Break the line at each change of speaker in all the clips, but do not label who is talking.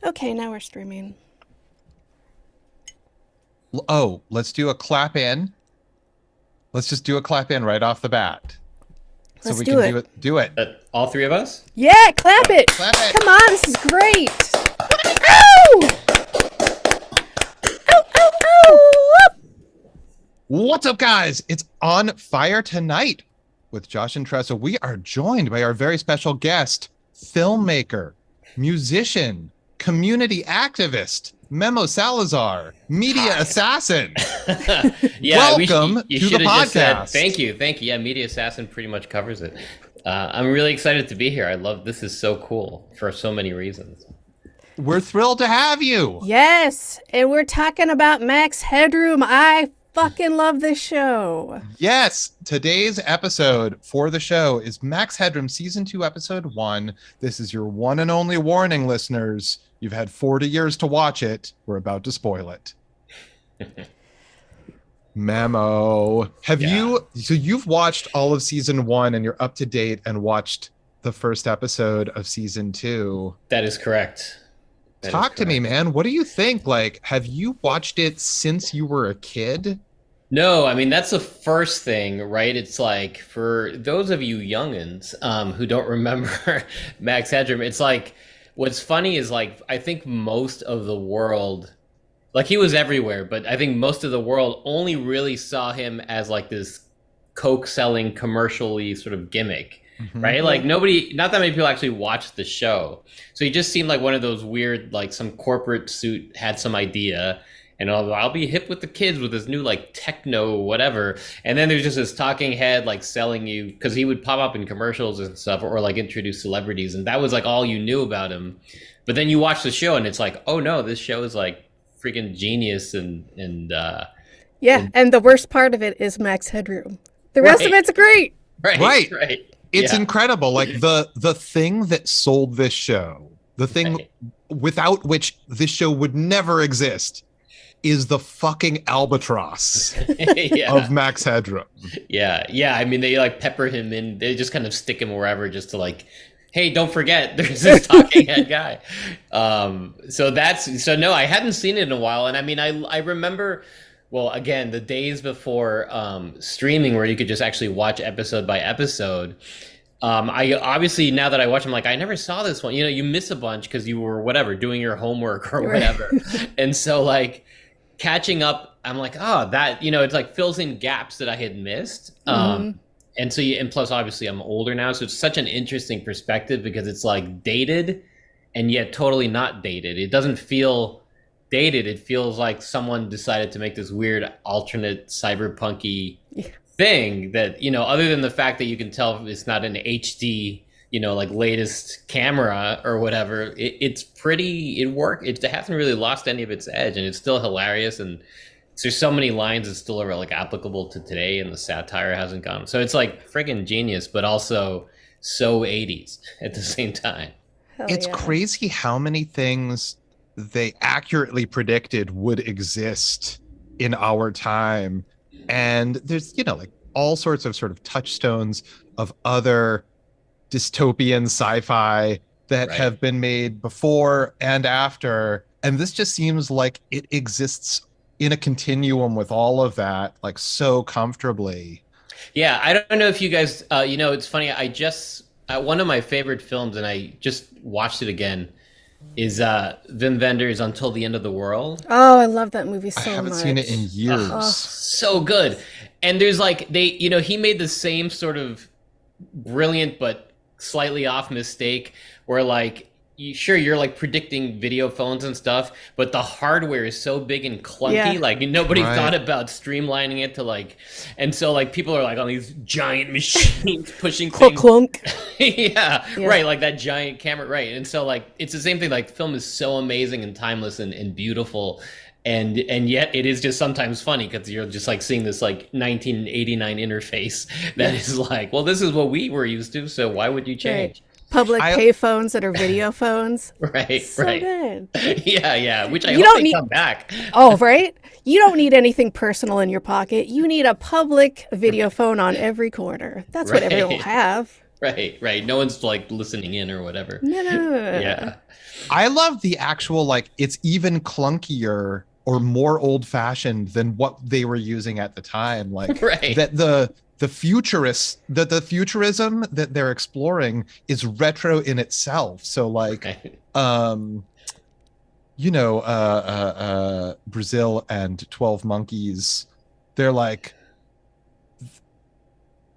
Okay, now we're streaming.
Oh, let's do a clap in. Let's just do a clap in right off the bat. So
Let's
we
do
can
it.
do it.
All three of us?
Yeah, clap it.
Clap it.
Come on, this is great. Ow! Ow, ow, ow!
What's up, guys? It's On Fire Tonight with Josh and Tressa. We are joined by our very special guest, filmmaker, musician, community activist, Memo Salazar, media assassin.
Yeah,
Welcome
you
to the
should have just said,
podcast.
thank you. Yeah, Media Assassin pretty much covers it. I'm really excited to be here. This is so cool for so many reasons.
We're thrilled to have you.
Yes, and we're talking about Max Headroom. I fucking love this show.
Yes, today's episode for the show is Max Headroom Season 2, Episode 1. This is your one and only warning, listeners. You've had 40 years to watch it. We're about to spoil it. Memo. So you've watched all of Season 1 and you're up to date and watched the first episode of Season 2.
That is correct.
Talk to me, man. What do you think? Like, have you watched it since you were a kid?
No, I mean, that's the first thing, right? It's like, for those of you youngins who don't remember Max Headroom, it's like, what's funny is, like, I think most of the world, like, he was everywhere, but I think most of the world only really saw him as, like, this Coke-selling, commercially sort of gimmick, right? Like, not that many people actually watched the show. So he just seemed like one of those weird, like, some corporate suit had some idea, and I'll be hip with the kids with this new, like, techno whatever. And then there's just this talking head, like, selling you, because he would pop up in commercials and stuff, or, like, introduce celebrities, and that was, like, all you knew about him. But then you watch the show, and it's like, oh, no, this show is, like, freaking genius, and
the worst part of it is Max Headroom. The rest of it's great.
Right.
It's incredible. Like, the thing that sold this show, the thing without which this show would never exist, is the fucking albatross of Max Headroom.
Yeah. I mean, they, like, pepper him in. They just kind of stick him wherever just to, like, hey, don't forget, there's this talking head guy. So no, I hadn't seen it in a while. And I mean, I remember, well, again, the days before streaming where you could just actually watch episode by episode. I obviously, now that I watch, I'm like, I never saw this one. You know, you miss a bunch because you were doing your homework or whatever. And so, like, catching up, I'm like, oh, that, it's like fills in gaps that I had missed. And so, and plus, obviously, I'm older now, so it's such an interesting perspective because it's, like, dated and yet totally not dated. It doesn't feel dated. It feels like someone decided to make this weird alternate cyberpunky thing that, other than the fact that you can tell it's not an HD, like, latest camera or whatever, it hasn't really lost any of its edge, and it's still hilarious, and there's so many lines that still are, like, applicable to today, and the satire hasn't gone. So it's, like, friggin' genius, but also so 80s at the same time.
It's crazy how many things they accurately predicted would exist in our time. And there's, like, all sorts of sort of touchstones of other dystopian sci-fi that have been made before and after. And this just seems like it exists in a continuum with all of that, like, so comfortably.
Yeah, I don't know if you guys, it's funny. I just, one of my favorite films, and I just watched it again, is Wim Wenders' Until the End of the World.
Oh, I love that movie so much.
I haven't seen it in years.
So good. And there's, like, he made the same sort of brilliant but slightly off mistake where, like, you're, like, predicting video phones and stuff, but the hardware is so big and clunky. Like, nobody thought about streamlining it to, like, and so, like, people are, like, on these giant machines pushing things.
Clunk.
yeah, right, like that giant camera, right. And so, like, it's the same thing. Like, film is so amazing and timeless and beautiful, and yet it is just sometimes funny because you're just, like, seeing this, like, 1989 interface that is like, well, this is what we were used to, so why would you change?
Public payphones that are video phones.
Right.
Good.
Yeah. Which I hope they come back.
Oh, right. You don't need anything personal in your pocket. You need a public video phone on every corner. That's what everyone will have.
Right. No one's like listening in or whatever.
No.
Yeah.
I love the actual, like, it's even clunkier or more old fashioned than what they were using at the time. Like
Right.
that the futurism that they're exploring is retro in itself. So like
Right.
um Brazil and 12 Monkeys, they're like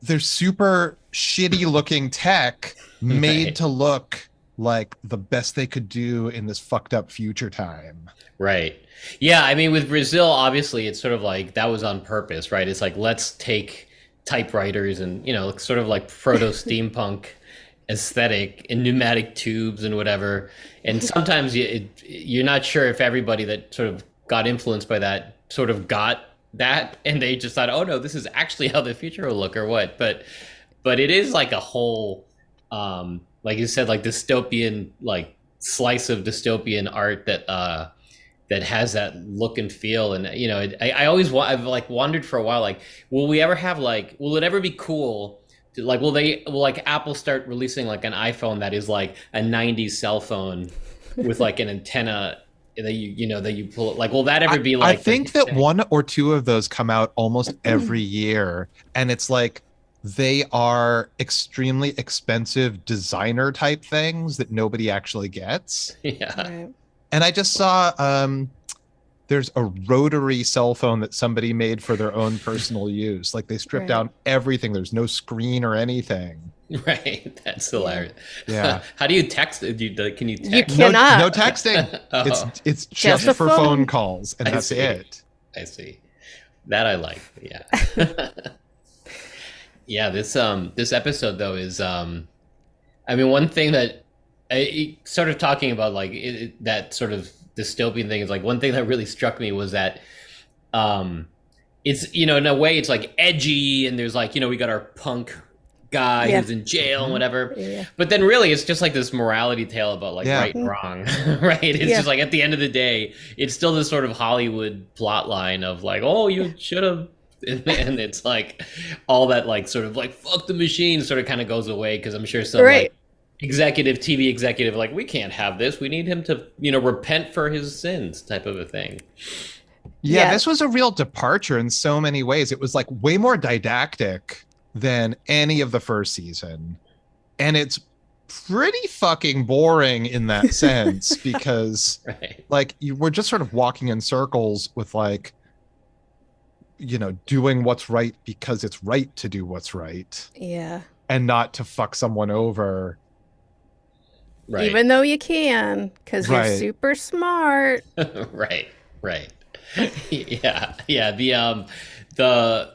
they're super shitty looking tech made
Right.
to look like the best they could do in this fucked up future time.
Right. Yeah, I mean with Brazil obviously it's sort of like that was on purpose, right? It's like let's take typewriters and, sort of like proto steampunk aesthetic and pneumatic tubes and whatever. And sometimes you're not sure if everybody that sort of got influenced by that sort of got that and they just thought, oh no, this is actually how the future will look or what. But it is like a whole like you said, like dystopian, like slice of dystopian art that has that look and feel. And I always I've like wondered for a while, like will it ever be cool to, like will like Apple start releasing like an iPhone that is like a 90s cell phone with like an antenna that you pull, like will that ever be like
I think that one or two of those come out almost every year, and it's like they are extremely expensive designer type things that nobody actually gets.
Yeah.
Right.
And I just saw there's a rotary cell phone that somebody made for their own personal use. Like they stripped
Right.
down everything. There's no screen or anything.
Right, that's hilarious.
Yeah.
How do you text? Can you text?
You cannot.
No texting.
Oh,
It's
Just
just
a
for
phone.
phone calls, and
I
that's
see.
it.
I see. That I like. Yeah. Yeah. This episode though is I mean one thing that sort of talking about like that sort of dystopian thing is like one thing that really struck me was that it's in a way it's like edgy and there's like we got our punk guy
Yeah.
who's in jail and whatever,
Yeah.
but then really it's just like this morality tale about like
Yeah.
right and wrong. Right, it's
Yeah.
just like at the end of the day it's still this sort of Hollywood plot line of like, oh, you should have, and it's like all that like sort of like fuck the machine sort of kind of goes away because I'm sure some
Right.
like TV executive like we can't have this, we need him to repent for his sins type of a thing.
Yeah, this was a real departure in so many ways. It was like way more didactic than any of the first season. And it's pretty fucking boring in that sense because
Right.
like we're just sort of walking in circles with like doing what's right because it's right to do what's right
Yeah.
and not to fuck someone over.
Right.
Even though you can, because you're
Right.
super smart.
Right. Yeah. The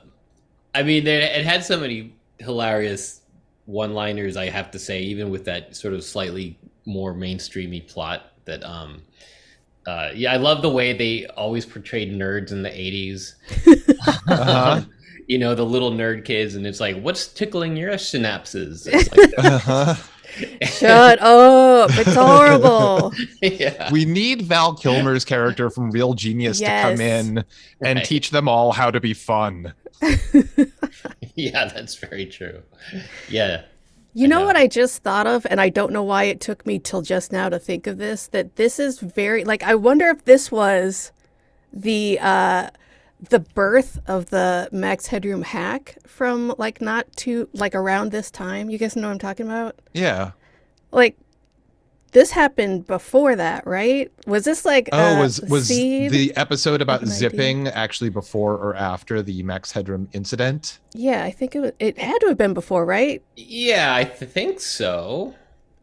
I mean it had so many hilarious one-liners, I have to say, even with that sort of slightly more mainstreamy plot that I love the way they always portrayed nerds in the 80s.
Uh-huh.
The little nerd kids, and it's like, what's tickling your synapses? It's like,
Uh-huh.
Shut up. It's horrible.
yeah.
We need Val Kilmer's character from Real Genius to come
Yes.
in and
Right.
teach them all how to be fun.
Yeah, that's very true. Yeah.
You know
know.
what I just thought of, and I don't know why it took me till just now to think of this, that this is very, like, I wonder if this was the birth of the Max Headroom hack from, like, not too, like, around this time. You guys know what I'm talking about?
Yeah.
Like, this happened before that, right? Was this, like,
Was
seed?
the episode about
of an idea?
zipping actually before or after the Max Headroom incident?
Yeah, I think it had to have been before, right?
Yeah, I think so.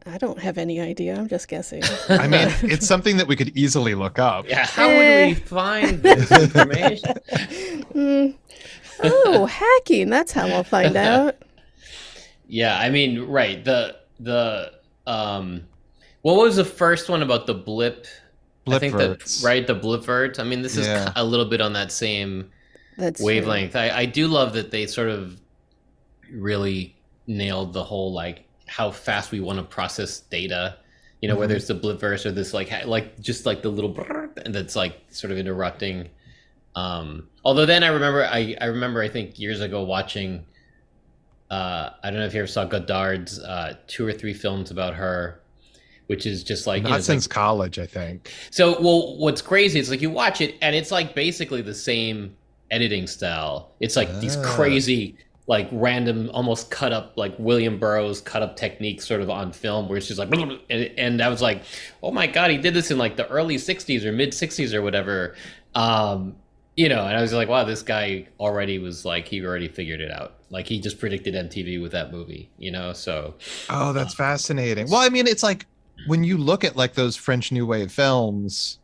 I don't have any idea. I'm just guessing.
I mean, it's something that we could easily look up.
Yeah, how would we find this information?
Oh, hacking. That's how I'll find out.
Yeah, I mean, right. The what was the first one about the blip? I think that,
Blipverts.
right, the blipvert. I mean, this is
Yeah.
a little bit on that same
That's true.
wavelength. I do love that they sort of really nailed the whole like how fast we want to process data. Whether it's the blipverse or this like just like the little brrr, and that's like sort of interrupting. Although then I remember I think years ago watching I don't know if you ever saw Godard's 2 or 3 films about her, which is just like,
Not since
like,
college, I think.
so, well, what's crazy is like you watch it and it's like basically the same editing style. It's like these
Ah.
crazy, like random, almost cut up, like William Burroughs cut up techniques sort of on film where it's just like, and I was like, oh my God, he did this in like the early 60s or mid 60s or whatever. And I was like, wow, this guy already was like, he already figured it out. Like he just predicted MTV with that movie. So.
Oh, that's fascinating. Well, I mean, it's like when you look at like those French New Wave films,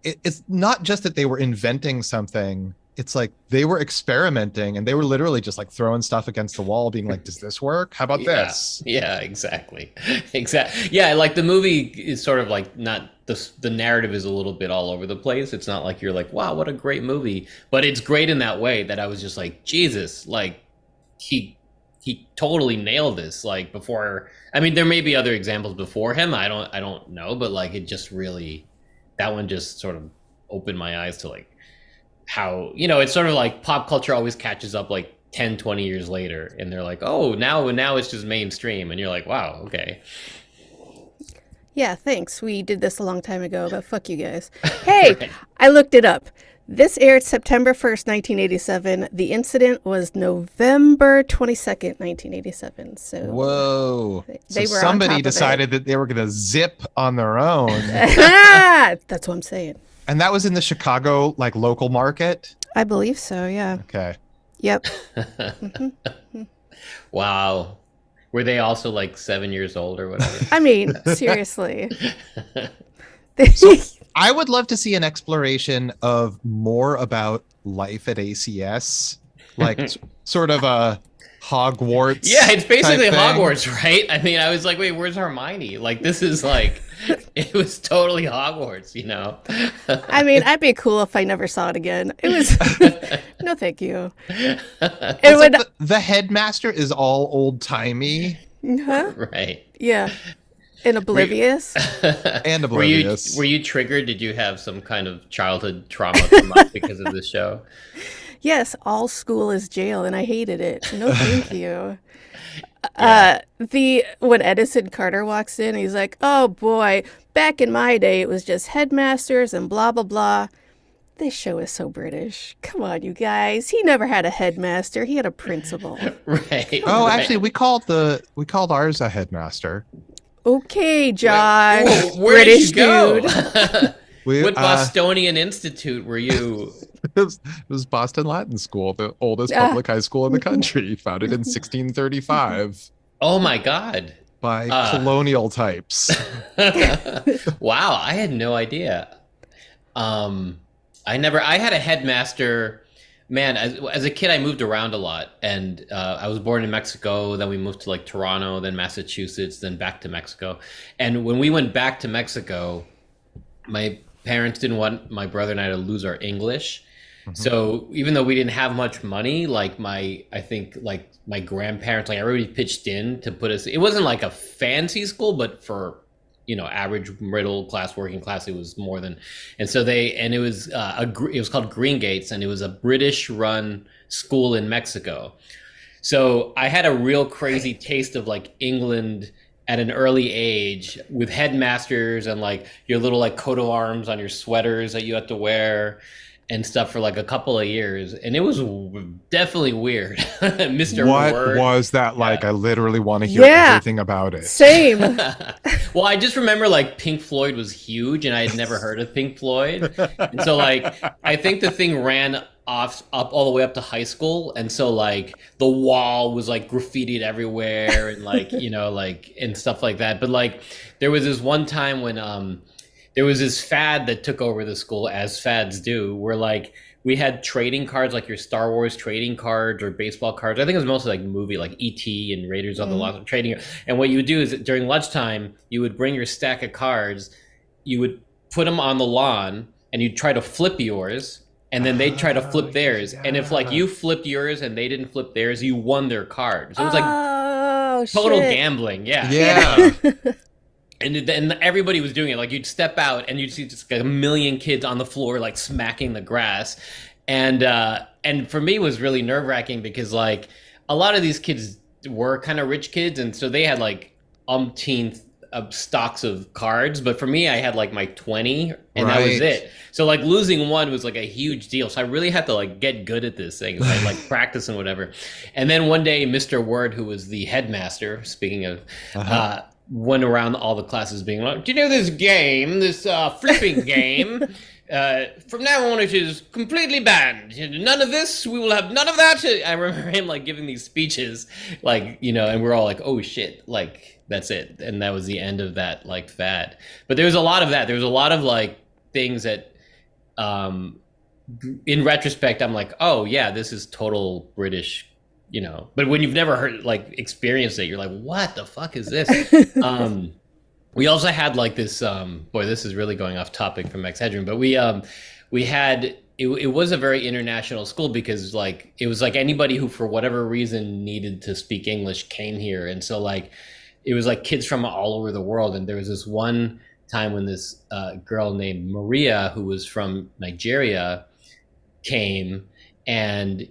it's not just that they were inventing something. It's like they were experimenting and they were literally just like throwing stuff against the wall, being like, does this work? How about
Yeah,
this?
yeah, exactly. Exactly. Yeah, like the movie is sort of like not the narrative is a little bit all over the place. It's not like you're like, wow, what a great movie. But it's great in that way that I was just like, Jesus, like he totally nailed this. Like before, I mean, there may be other examples before him. I don't know, but like it just really, that one just sort of opened my eyes to like how, it's sort of like pop culture always catches up like 10, 20 years later and they're like, oh, now it's just mainstream, and you're like, wow, okay.
Yeah, thanks. We did this a long time ago, but fuck you guys. Hey,
Right.
I looked it up. This aired September 1st, 1987. The incident was November 22nd, 1987. So
Whoa.
They
So
were on
somebody
top of it.
decided that they were going to zip on their own.
That's what I'm saying.
And that was in the Chicago like local market.
I believe so, yeah.
Okay.
Yep.
Wow. Were they also like 7 years old or whatever?
I mean, seriously.
I would love to see an exploration of more about life at ACS, like sort of a Hogwarts.
Yeah, it's basically
type thing.
Hogwarts, right? I mean, I was like, wait, where's Hermione? Like, this is like, it was totally Hogwarts.
I mean, I'd be cool if I never saw it again. It was no, thank you. It
It's
would,
like the headmaster is all old timey
huh?
Right.
Yeah, and oblivious.
and
Were you
oblivious.
were you triggered? Did you have some kind of childhood trauma come up because of this show?
Yes, all school is jail, and I hated it. No, thank you.
Yeah.
When Edison Carter walks in, he's like, "Oh boy, back in my day, it was just headmasters and blah blah blah." This show is so British. Come on, you guys. He never had a headmaster. He had a principal.
Right.
Oh,
right.
actually, we called ours a headmaster.
Okay, Josh.
Whoa, where
British
did you go?
dude.
We,
What Bostonian Institute were you?
it was Boston Latin School, the oldest public high school in the country, founded in 1635
Oh my God.
by colonial types.
Wow, I had no idea. I had a headmaster. Man, as a kid, I moved around a lot, and I was born in Mexico. Then we moved to like Toronto, then Massachusetts, then back to Mexico. And when we went back to Mexico, my parents didn't want my brother and I to lose our English. So even though we didn't have much money, like I think like my grandparents, like everybody pitched in to put us. It wasn't like a fancy school, but for average middle class, working class, it was more than. And so it was it was called Green Gates, and it was a British run school in Mexico. So I had a real crazy taste of like England at an early age with headmasters and like your little like coat of arms on your sweaters that you had to wear and stuff for like a couple of years, and it was definitely weird. Mr.
What
Word.
was that like?
Yeah.
I literally want to hear
Yeah.
everything about it.
Same.
Well, I just remember like Pink Floyd was huge, and I had never heard of Pink Floyd, and so like I think the thing ran up all the way up to high school, and so like the wall was like graffitied everywhere, and like like and stuff like that. But like there was this one time when there was this fad that took over the school, as fads do, where like we had trading cards, like your Star Wars trading cards or baseball cards. I think it was mostly like movie, like E.T. and Raiders of the Lost trading. And what you would do is during lunchtime, you would bring your stack of cards, you would put them on the lawn, and you'd try to flip yours, and then they'd try to flip theirs. And if like you flipped yours and they didn't flip theirs, you won their card. So it was like total
shit.
gambling. Yeah.
Yeah.
And everybody was doing it. Like you'd step out and you'd see just like a million kids on the floor, like smacking the grass. And for me it was really nerve wracking because like a lot of these kids were kind of rich kids, and so they had like umpteenth stocks of cards. But for me, I had like my 20, and that was
Right.
it. So like losing one was like a huge deal. So I really had to like get good at this thing. So I like practice and whatever. And then one day, Mr. Word, who was the headmaster, speaking of, went around all the classes being like, "Do you know this game, this flipping game? From now on, it is completely banned. None of this. We will have none of that." I remember him like giving these speeches, like, you know, and we're all like, "Oh shit!" Like that's it, and that was the end of that like fad. But there was a lot of that. There was a lot of like things that, in retrospect, I'm like, "Oh yeah, this is total British." You know, but when you've never heard like experienced it, you're like, "What the fuck is this?" We also had like this. Boy, this is really going off topic from Max Headroom, but we had it was a very international school because like it was like anybody who for whatever reason needed to speak English came here, and so like it was like kids from all over the world. And there was this one time when this girl named Maria, who was from Nigeria, came. And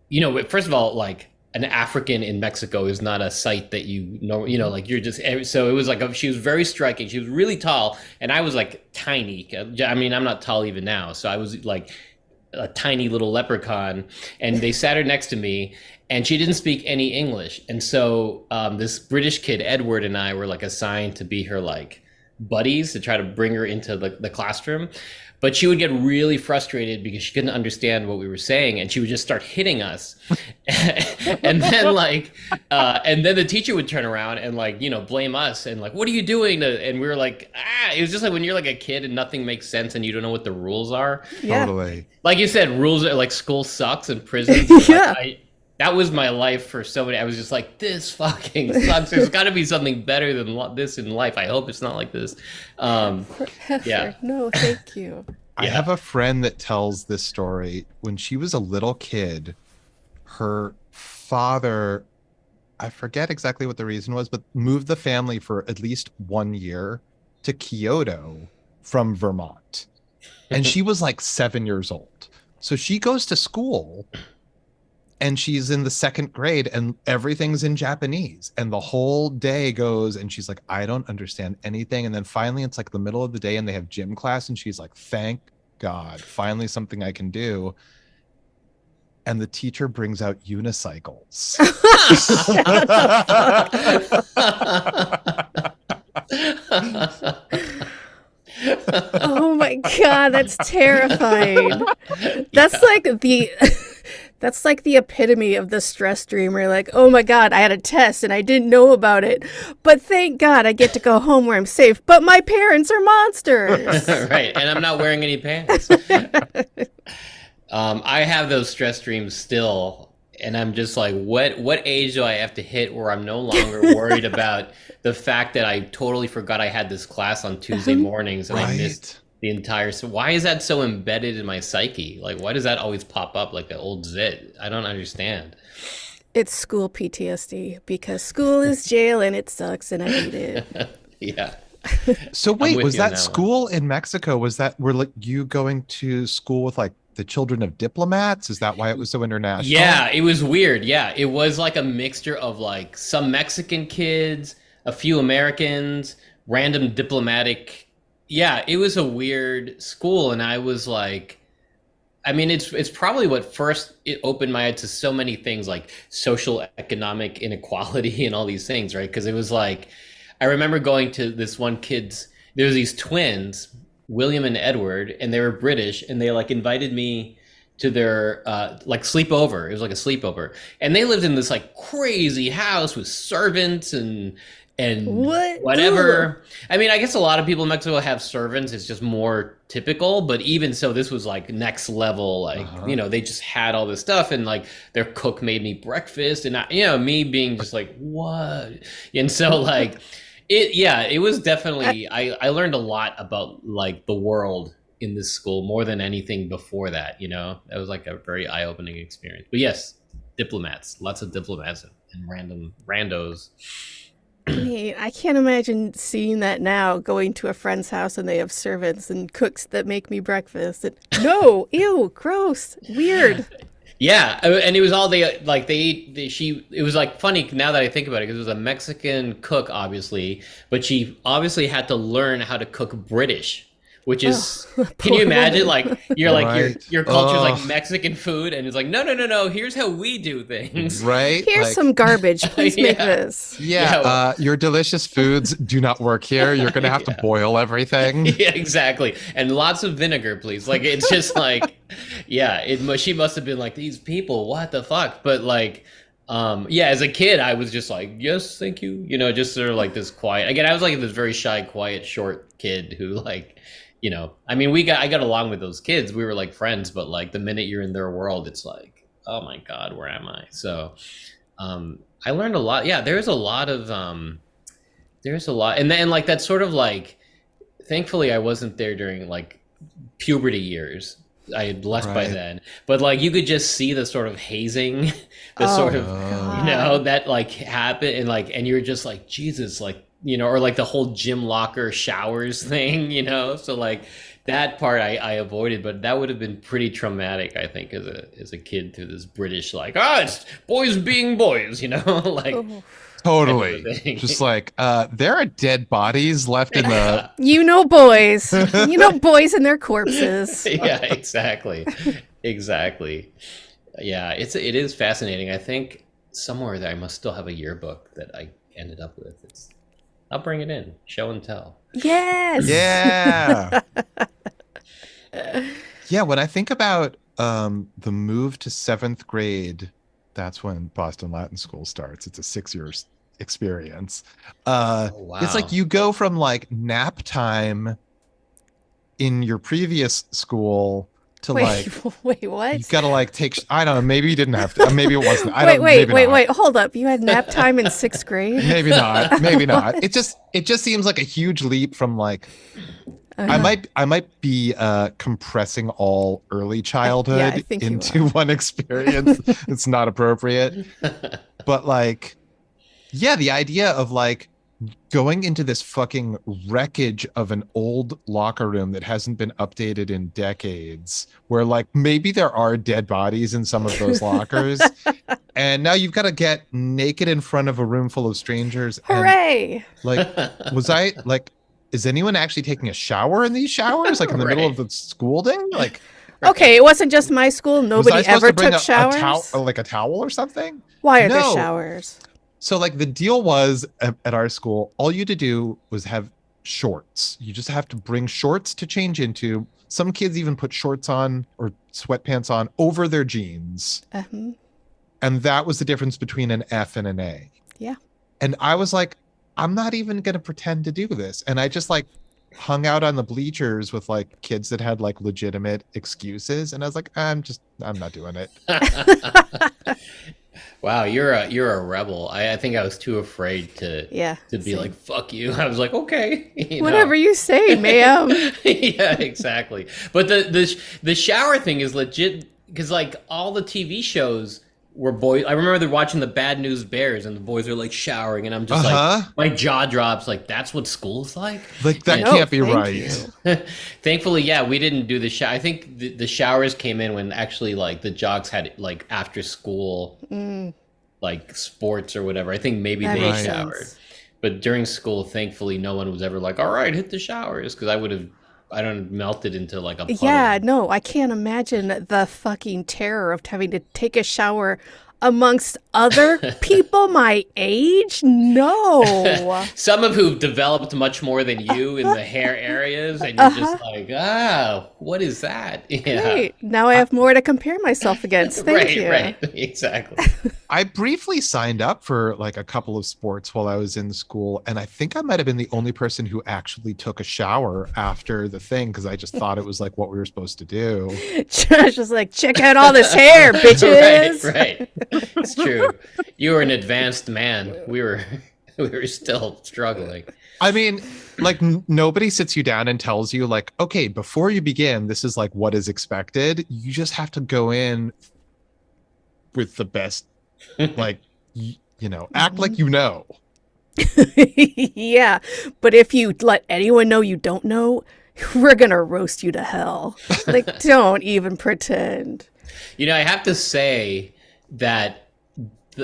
you know, first of all, like an African in Mexico is not a sight that you know, like you're just, so it was like, she was very striking. She was really tall, and I was like tiny. I mean, I'm not tall even now. So I was like a tiny little leprechaun, and they sat her next to me, and she didn't speak any English. And so this British kid, Edward, and I were like assigned to be her like buddies to try to bring her into the classroom. But she would get really frustrated because she couldn't understand what we were saying, and she would just start hitting us. And then like, and then the teacher would turn around and like, you know, blame us and like, "What are you doing?" And we were like, it was just like when you're like a kid and nothing makes sense and you don't know what the rules are.
Yeah.
Totally.
Like you said, rules are like school sucks and prisons.
Yeah.
Like, that was my life for so many. I was just like, this fucking sucks. There's got to be something better than this in life. I hope it's not like this. Yeah.
No, thank you.
I have a friend that tells this story. When she was a little kid, her father, I forget exactly what the reason was, but moved the family for at least 1 year to Kyoto from Vermont. And she was like 7 years old. So she goes to school and she's in the second grade and everything's in Japanese. And the whole day goes and she's like, "I don't understand anything." And then finally it's like the middle of the day and they have gym class and she's like, "Thank God, finally something I can do." And the teacher brings out unicycles.
Oh my God, that's terrifying. That's like the that's like the epitome of the stress dream where you're like, "Oh my God, I had a test and I didn't know about it. But thank God I get to go home where I'm safe. But my parents are monsters."
Right, and I'm not wearing any pants. I have those stress dreams still, and I'm just like, what age do I have to hit where I'm no longer worried about the fact that I totally forgot I had this class on Tuesday mornings and I missed the entire. So why is that so embedded in my psyche? Like, why does that always pop up like the old zit? I don't understand.
It's school PTSD because school is jail and it sucks and I hate it.
Yeah.
So wait,
with
was
you on
that
that
school in Mexico? Were like you going to school with like the children of diplomats? Is that why it was so international?
Yeah, it was weird. Yeah, it was like a mixture of like some Mexican kids, a few Americans, random diplomatic. Yeah, it was a weird school, and I was like, I mean, it's probably what first it opened my eyes to so many things like social economic inequality and all these things, right? Because it was like, I remember going to this one kid's. There was these twins, William and Edward, and they were British, and they like invited me to their like sleepover. It was like a sleepover, and they lived in this like crazy house with servants and whatever. I mean, I guess a lot of people in Mexico have servants. It's just more typical. But even so, this was like next level. Like, you know, they just had all this stuff, and like their cook made me breakfast, and I, you know, me being just like, what? And so like, it was definitely. I learned a lot about like the world in this school more than anything before that. You know, that was like a very eye-opening experience. But yes, diplomats, lots of diplomats and random randos.
I can't imagine seeing that now, going to a friend's house and they have servants and cooks that make me breakfast. And, no, ew, gross, weird.
Yeah, and it was all it was like funny now that I think about it because it was a Mexican cook obviously, but she obviously had to learn how to cook British, which is can you
Poor
imagine
woman.
like you're like
Right.
your culture's like
Ugh.
Mexican food and it's like no, here's how we do things.
Right?
Here's
Like,
some garbage. Please make
Yeah.
this.
yeah,
Yeah, well,
your delicious foods do not work here. You're gonna have to
yeah.
boil everything.
Yeah, exactly. And lots of vinegar, please. Like it's just like, yeah, she must have been like these people, what the fuck? But like, yeah, as a kid, I was just like, yes, thank you. Just sort of like this quiet. Again, I was like this very shy, quiet, short kid who like, I mean, I got along with those kids. We were like friends, but like the minute you're in their world, it's like, oh my God, where am I? So, I learned a lot. Yeah, there's a lot, and then like that's sort of like thankfully I wasn't there during like puberty years. I had left by
Right.
then, but like you could just see the sort of hazing, the
Oh,
sort of
God.
that like happened, and you're just like Jesus, like or like the whole gym locker showers thing, So like that part I avoided, but that would have been pretty traumatic, I think, as a kid through this British like it's boys being boys, like
Oh.
kind of a
Totally.
thing.
Just like, there are dead bodies left in the.
You know boys. You know boys and their corpses.
Yeah, exactly. Exactly. Yeah, it is fascinating. I think somewhere there I must still have a yearbook that I ended up with. I'll bring it in. Show and tell.
Yes.
Yeah. Yeah, when I think about the move to 7th grade, that's when Boston Latin School starts. It's a 6-year experience.
Oh, wow.
It's like you go from like nap time in your previous school to like
Wait, what?
you gotta like take. I don't know. Maybe you didn't have to. Maybe it wasn't. I don't. Maybe not.
Wait. Hold up. You had nap time in 6th grade?
Maybe not. Maybe not. It just seems like a huge leap from like I might be compressing all early childhood
I think you
into
are.
one experience. It's not appropriate. But like, yeah, the idea of like going into this fucking wreckage of an old locker room that hasn't been updated in decades, where like maybe there are dead bodies in some of those lockers, and now you've got to get naked in front of a room full of strangers. And
Hooray.
like, was I like, is anyone actually taking a shower in these showers, like in the middle of the school day? Like,
Okay, it wasn't just my school.
was
Nobody
I supposed
ever
to bring
took
a
showers.
like a towel or something?
Why are there
No.
showers?
So like the deal was at our school, all you had to do was have shorts. You just have to bring shorts to change into. Some kids even put shorts on or sweatpants on over their jeans. And that was the difference between an F and an A.
Yeah.
And I was like, I'm not even going to pretend to do this. And I just like hung out on the bleachers with like kids that had like legitimate excuses. And I was like, I'm not doing it.
Wow, you're a rebel. I think I was too afraid to be
same.
like fuck you. I was like, okay,
Whatever you say, ma'am.
Yeah, exactly. But the shower thing is legit because like all the TV shows were boys. I remember they're watching the Bad News Bears and the boys are like showering, and I'm just like my jaw drops. Like that's what school's like.
Like that
No,
can't be
thank
right.
you.
Thankfully, yeah, we didn't do the shower. I think the showers came in when actually like the jocks had like after school like sports or whatever. I think maybe
That
they
makes
showered.
sense.
But during school, thankfully, no one was ever like, all right, hit the showers. Because I don't melted into like a puddle.
Yeah, no, I can't imagine the fucking terror of having to take a shower amongst other people my age. No.
Some of who've developed much more than you in the hair areas. And you're just like, what is that? Yeah.
Great. Now I have more to compare myself against. Thank you.
Right, exactly.
I briefly signed up for like a couple of sports while I was in school. And I think I might have been the only person who actually took a shower after the thing because I just thought it was like what we were supposed to do.
Josh was like, check out all this hair, bitches.
Right. It's true. You were an advanced man. We were still struggling.
I mean, like nobody sits you down and tells you like, okay, before you begin, this is like what is expected. You just have to go in with the best, like, act like you know.
Yeah, but if you let anyone know you don't know, we're gonna roast you to hell. Like, don't even pretend.
I have to say that,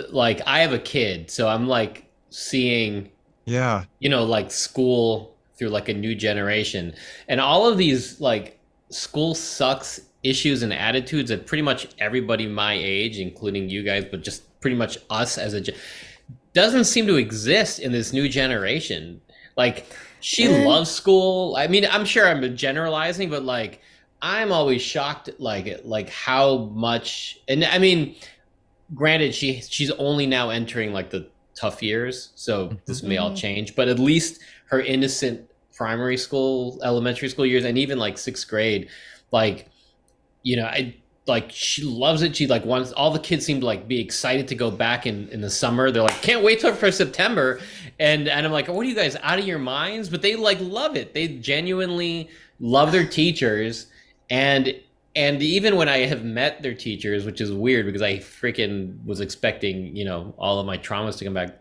like, I have a kid, so I'm like seeing,
Yeah.
like school through like a new generation, and all of these like school sucks issues and attitudes that pretty much everybody my age, including you guys, but just pretty much us as doesn't seem to exist in this new generation. Like, she
Eh,
loves school. I mean, I'm sure I'm generalizing, but like, I'm always shocked, like how much. And I mean, granted, she's only now entering like the tough years, so
Mhm.
this may all change. But at least her innocent primary school, elementary school years, and even like sixth grade, like, I like, she loves it. She like wants, all the kids seem to like be excited to go back in the summer. They're like, can't wait till for September. And I'm like, what are you guys, out of your minds? But they like love it. They genuinely love their teachers. And even when I have met their teachers, which is weird because I freaking was expecting, all of my traumas to come back.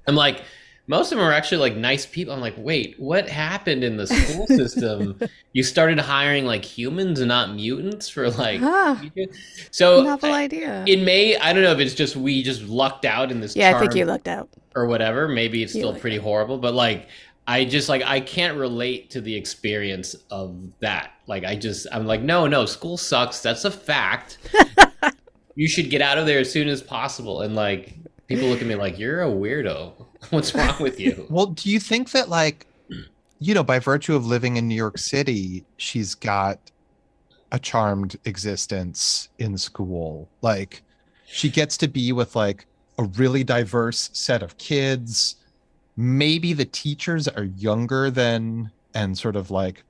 I'm like, most of them are actually like nice people. I'm like, wait, what happened in the school system? You started hiring like humans and not mutants for like
huh,
teachers? So
novel idea.
it may, I don't know if it's just we just lucked out in this
Yeah, I think you
charm
lucked out.
or whatever. Maybe it's
You
still
lucked
pretty
out.
horrible, but like, I just like, I can't relate to the experience of that. Like, I'm like, no, school sucks. That's a fact. You should get out of there as soon as possible. And like, people look at me like, you're a weirdo. What's wrong with you?
Well, do you think that, like, by virtue of living in New York City, she's got a charmed existence in school? Like, she gets to be with like a really diverse set of kids. Maybe the teachers are younger than, and sort of like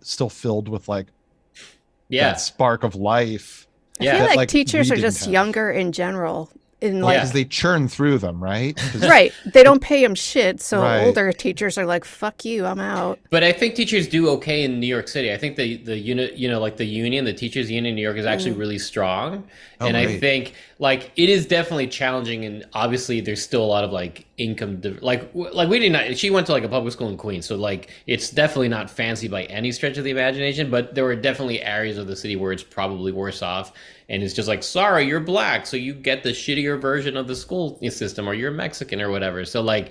still filled with like that
Yeah.
spark of life
I feel
Yeah.
that
like
like
teachers
we
are
didn't
just
have.
younger in general. In
Well,
like,
because they churn through them, right? 'Cause-
right, they don't pay them shit. So
right.
older teachers are like, "Fuck you, I'm out."
But I think teachers do okay in New York City. I think the unit, like the union, the teachers union in New York is actually
Mm.
really strong.
Oh,
And I
great.
think like it is definitely challenging, and obviously there's still a lot of like like we did not, she went to like a public school in Queens, so like it's definitely not fancy by any stretch of the imagination, but there were definitely areas of the city where it's probably worse off, and it's just like, sorry, you're black, so you get the shittier version of the school system, or you're Mexican or whatever. So like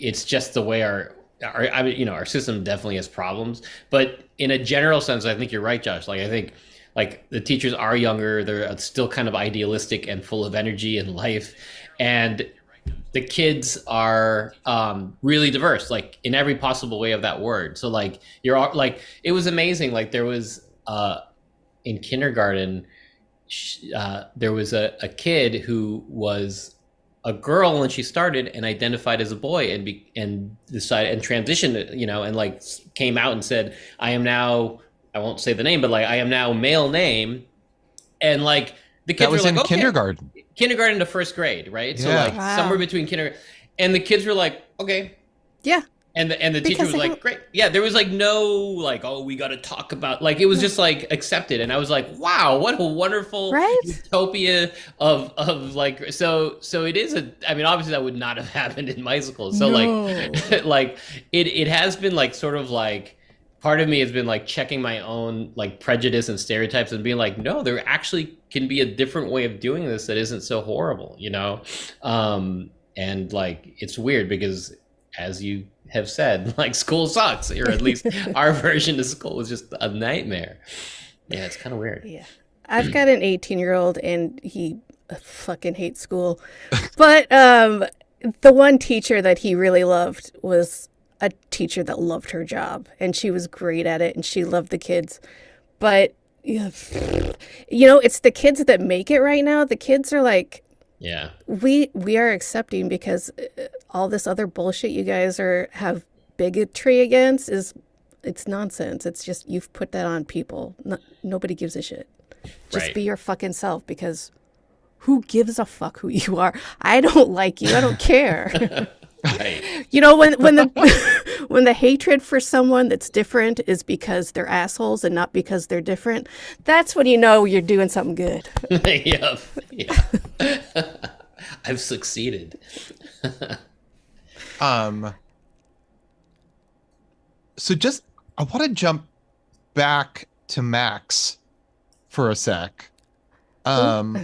it's just the way I mean, our system definitely has problems. But in a general sense, I think you're right, Josh. Like, I think like the teachers are younger, they're still kind of idealistic and full of energy and life, and the kids are really diverse, like in every possible way of that word. So like, like, it was amazing. Like, there was in kindergarten, there was a kid who was a girl when she started and identified as a boy, and decided and transitioned, and like came out and said, I am now, I won't say the name, but like, I am now male name. And like, the
That
kids were
was
like,
in
okay,
kindergarten.
kindergarten to first grade, right? So
Yeah.
like somewhere
Wow.
between kindergarten, and the kids were like, okay.
Yeah,
And the teacher
because
was
they
like, great. Yeah, there was like no like, oh, we got to talk about, like, it was just like accepted. And I was like, wow, what a wonderful
right.
utopia of like, so it is I mean, obviously that would not have happened in my school. So like,
No.
like it has been like sort of like, part of me has been like checking my own like prejudice and stereotypes and being like, no, there actually can be a different way of doing this that isn't so horrible, and like, it's weird because, as you have said, like, school sucks, or at least our version of school was just a nightmare. Yeah, it's kind of weird.
Yeah. I've got an 18-year-old and he fucking hates school. But the one teacher that he really loved was a teacher that loved her job, and she was great at it and she loved the kids. But yeah, it's the kids that make it right now. The kids are like,
Yeah.
we are accepting because all this other bullshit you guys have bigotry against it's nonsense. It's just, you've put that on people. Nobody gives a shit. Just
Right.
be your fucking self, because who gives a fuck who you are? I don't like you. I don't care.
Right.
When the when the hatred for someone that's different is because they're assholes and not because they're different, that's when you know you're doing something good.
Yep. Yeah. I've succeeded.
So just, I want to jump back to Max for a sec.
Ooh.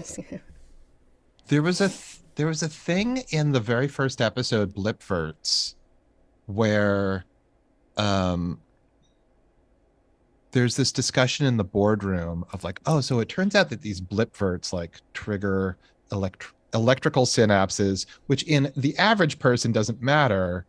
There was a thing in the very first episode, Blipverts, where um there's this discussion in the boardroom of like, oh, so it turns out that these blipverts like trigger electrical synapses, which in the average person doesn't matter,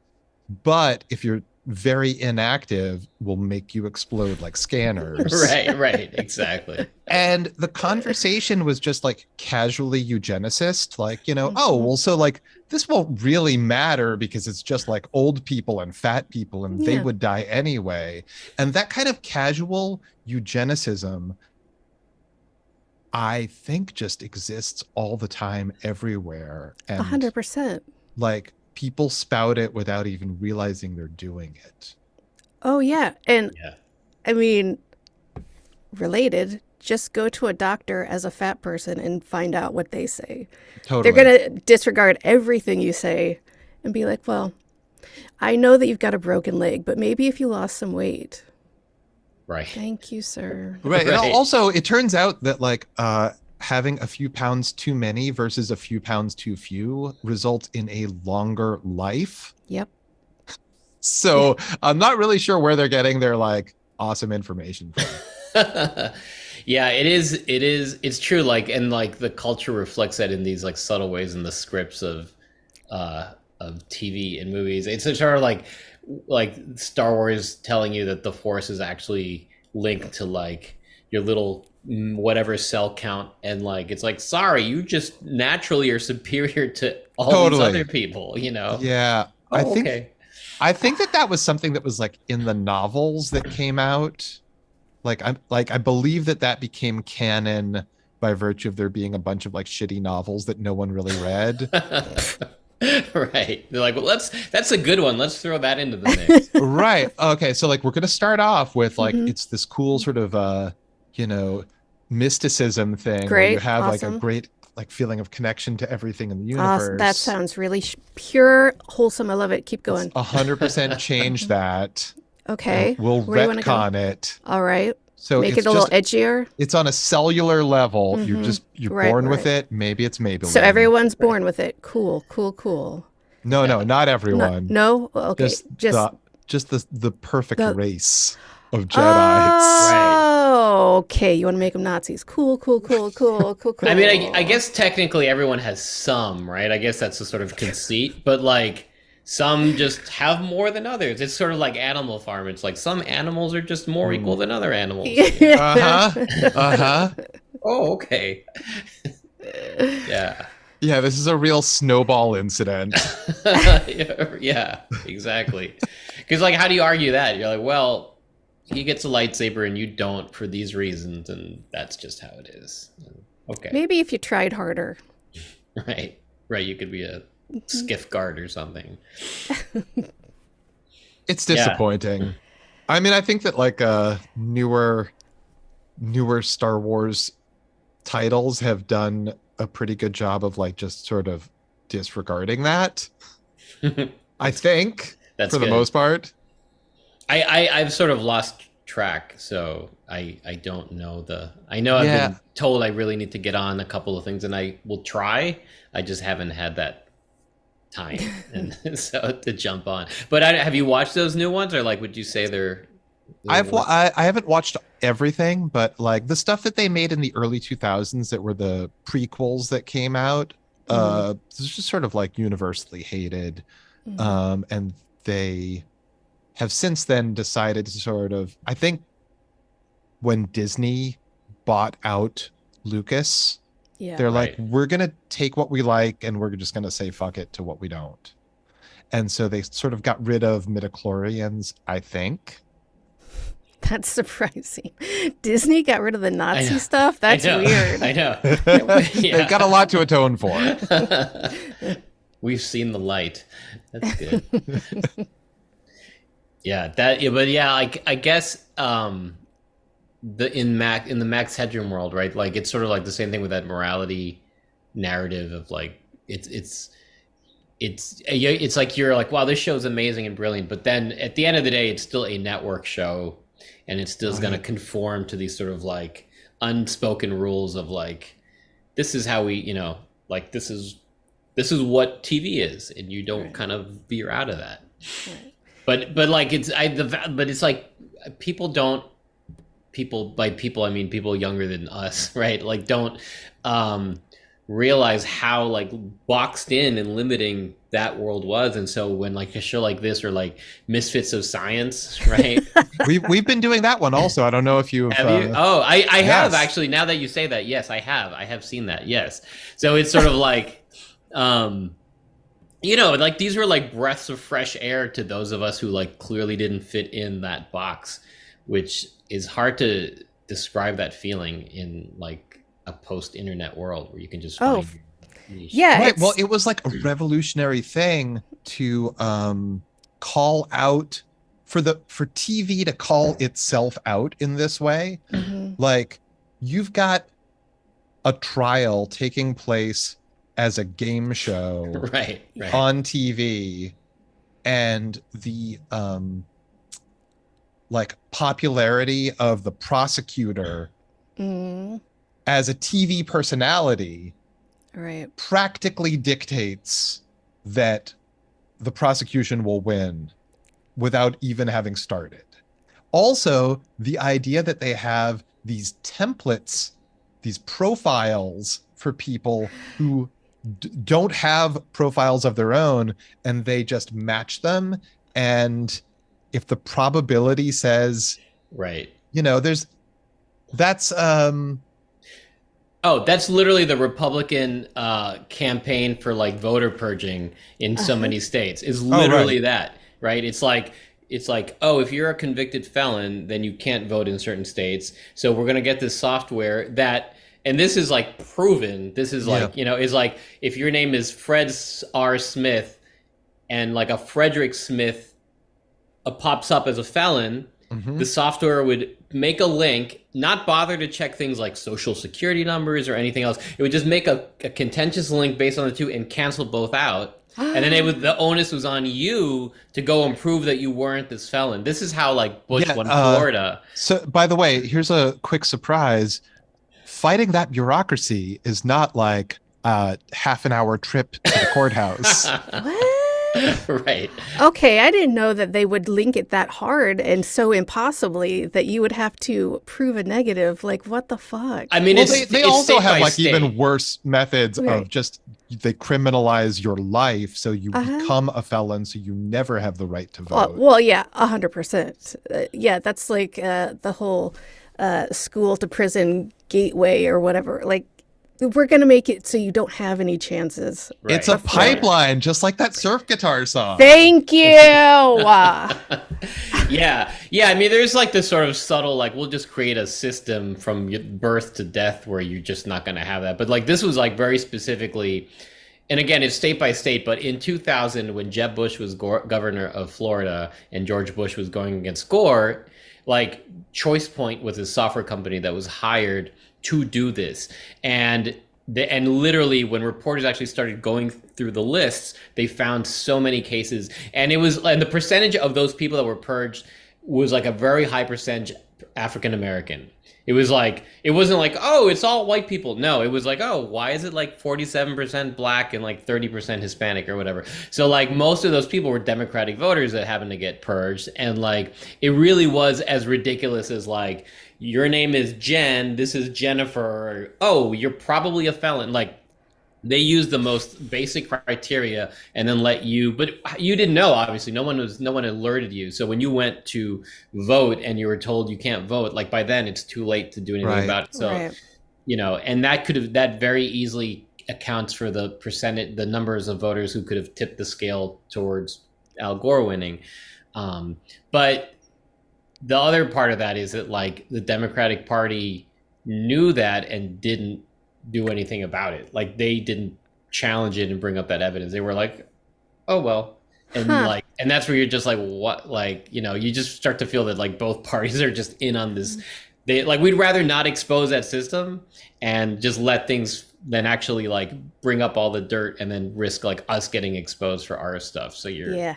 but if you're very inactive, will make you explode like scanners.
Right, exactly.
And the conversation was just like casually eugenicist, like, you know,
Mhm.
oh, well, so like this won't really matter because it's just like old people and fat people and they
Yeah.
would die anyway. And that kind of casual eugenicism, I think, just exists all the time everywhere. And
100%.
like people spout it without even realizing they're doing it.
Oh, yeah. And
Yeah.
I mean, related, just go to a doctor as a fat person and find out what they say.
Totally.
They're going to disregard everything you say and be like, well, I know that you've got a broken leg, but maybe if you lost some weight.
Right.
Thank you, sir.
Right.
Right.
And also, it turns out that like having a few pounds too many versus a few pounds too few results in a longer life.
Yep.
So I'm not really sure where they're getting their like awesome information from.
Yeah, it is. It's true. Like, and like the culture reflects that in these like subtle ways in the scripts of TV and movies. It's sort of like Star Wars telling you that the Force is actually linked to like your little whatever cell count, and like it's like, sorry, you just naturally are superior to all
Totally.
these other people. You know?
Yeah.
Oh, okay.
I think that was something that was like in the novels that came out. I believe that became canon by virtue of there being a bunch of like shitty novels that no one really read.
Right. They're like, well, that's a good one. Let's throw that into the mix.
Right. Okay. So like we're gonna start off with like
Mhm.
it's this cool sort of you know, mysticism thing where
Great,
you have like a
awesome.
great like feeling of connection to everything in the
Awesome.
universe.
That sounds really pure, wholesome. I love it. Keep going.
100% change that.
Okay.
We'll
Where do you wanna go?
retcon it.
All right.
So
Make
it's
it a little
just
edgier.
it's on a cellular level.
Mhm.
You're
Right,
born with
right.
it. Maybe it's Maybelline.
So everyone's born with it. Cool, cool, cool.
No, not
No,
everyone.
no? Okay.
Just the perfect
the-
race of Jedis.
Oh, okay. You want to make them Nazis. Cool, cool, cool, cool, cool, cool.
I mean, I guess technically everyone has some, right? I guess that's the sort of conceit, but like some just have more than others. It's sort of like Animal Farm. It's like some animals are just more equal than other animals.
Uh-huh.
Oh, okay. Yeah.
Yeah, this is a real snowball incident.
Yeah, exactly. Because like, how do you argue that? You're like, well, he gets a lightsaber and you don't for these reasons, and that's just how it is. Okay.
Maybe if you tried harder.
Right. You could be a skiff guard or something.
It's disappointing. I mean, I think that like newer Star Wars titles have done a pretty good job of like just sort of disregarding that. I think
That's
for the
good.
most part.
I've sort of lost track, so I don't know I know I've been told I really need to get on a couple of things, and I will try. I just haven't had that time and so to jump on. But have you watched those new ones, or like would you say they're
I haven't watched everything, but like the stuff that they made in the early 2000s that were the prequels that came out, it's just sort of like universally hated. And they have since then decided to sort of, I think when Disney bought out Lucas,
Yeah.
they're like,
Right.
we're going to take what we like and we're just going to say fuck it to what we don't. And so they sort of got rid of midichlorians, I think.
That's surprising. Disney got rid of the Nazi
know.
stuff? That's
I know.
weird.
I know.
They've got a lot to atone for.
We've seen the light. That's good. But yeah, like I guess in the Max Headroom world, right? Like it's sort of like the same thing with that morality narrative of like it's like you're like, wow, this show's amazing and brilliant, but then at the end of the day, it's still a network show, and it still is going to conform to these sort of like unspoken rules of like, this is how we, like this is what TV is, and you don't
Right.
kind of veer out of that.
Right.
But like but it's like people don't people by people I mean people younger than us, right? Like don't realize how like boxed in and limiting that world was. And so when like a show like this or like Misfits of Science, right?
We've been doing that one also. I don't know if you've
Have you? Oh, I have
yes.
actually. Now that you say that, yes, I have seen that. Yes. So it's sort of like, like these were like breaths of fresh air to those of us who like clearly didn't fit in that box, which is hard to describe that feeling in like a post-internet world where you can just
Oh,
find your niche.
yeah.
Right.
It's,
Well, it was like a revolutionary thing to call out for TV to call itself out in this way.
Mhm.
Like you've got a trial taking place as a game show
Right.
on TV, and the like popularity of the prosecutor
Mm,
as a TV personality
right.
practically dictates that the prosecution will win without even having started. Also, the idea that they have these templates, these profiles for people who don't have profiles of their own, and they just match them. And if the probability says,
Right.
that's
Oh, that's literally the Republican campaign for like voter purging in so
Uh-huh.
many states. Is
Oh,
literally
right.
that, right? It's like, oh, if you're a convicted felon, then you can't vote in certain states. So we're gonna get this software that, and this is like proven. This is
Yeah.
like, is like if your name is Fred R. Smith, and like a Frederick Smith pops up as a felon,
Mhm.
the software would make a link, not bother to check things like social security numbers or anything else. It would just make a contentious link based on the two and cancel both out. And then the onus was on you to go and prove that you weren't this felon. This is how like Bush
Yeah,
won Florida.
So, by the way, here's a quick surprise. Fighting that bureaucracy is not like a half an hour trip to the courthouse.
What?
Right.
Okay, I didn't know that they would link it that hard and so impossibly that you would have to prove a negative. Like, what the fuck?
I mean,
Well,
it's
they
it's
also
state
have
by
like
state.
even worse methods
Right.
of just they criminalize your life, so you
Uh-huh.
become a felon, so you never have the right to
Oh,
vote.
well, yeah, 100%. Yeah, that's like the whole school to prison gateway or whatever. Like, we're going to make it so you don't have any chances.
Right.
It's a
Before.
pipeline, just like that surf guitar song.
Thank you.
Yeah. I mean, there's like this sort of subtle, like, we'll just create a system from birth to death where you're just not going to have that. But like, this was like very specifically, and again, it's state by state, but in 2000, when Jeb Bush was governor of Florida and George Bush was going against Gore, like Choice Point was a software company that was hired to do this. And literally when reporters actually started going through the lists, they found so many cases, and the percentage of those people that were purged was like a very high percentage African American. It wasn't like, oh, it's all white people. No, it was like, oh, why is it like 47% black and like 30% Hispanic or whatever? So like most of those people were Democratic voters that happened to get purged. And like, it really was as ridiculous as like, your name is Jen, this is Jennifer, or, oh, you're probably a felon. Like, they used the most basic criteria and then let you, but you didn't know, obviously. No one alerted you. So when you went to vote and you were told you can't vote, like by then it's too late to do anything
Right.
about it. So,
Right.
And that very easily accounts for the numbers of voters who could have tipped the scale towards Al Gore winning. But the other part of that is that like the Democratic Party knew that and didn't do anything about it. Like they didn't challenge it and bring up that evidence. They were like, oh well. And
Huh.
and that's where you're just like, what? Like, you just start to feel that like both parties are just in on this. They like, we'd rather not expose that system and just let things than actually like bring up all the dirt and then risk like us getting exposed for our stuff. So
Yeah.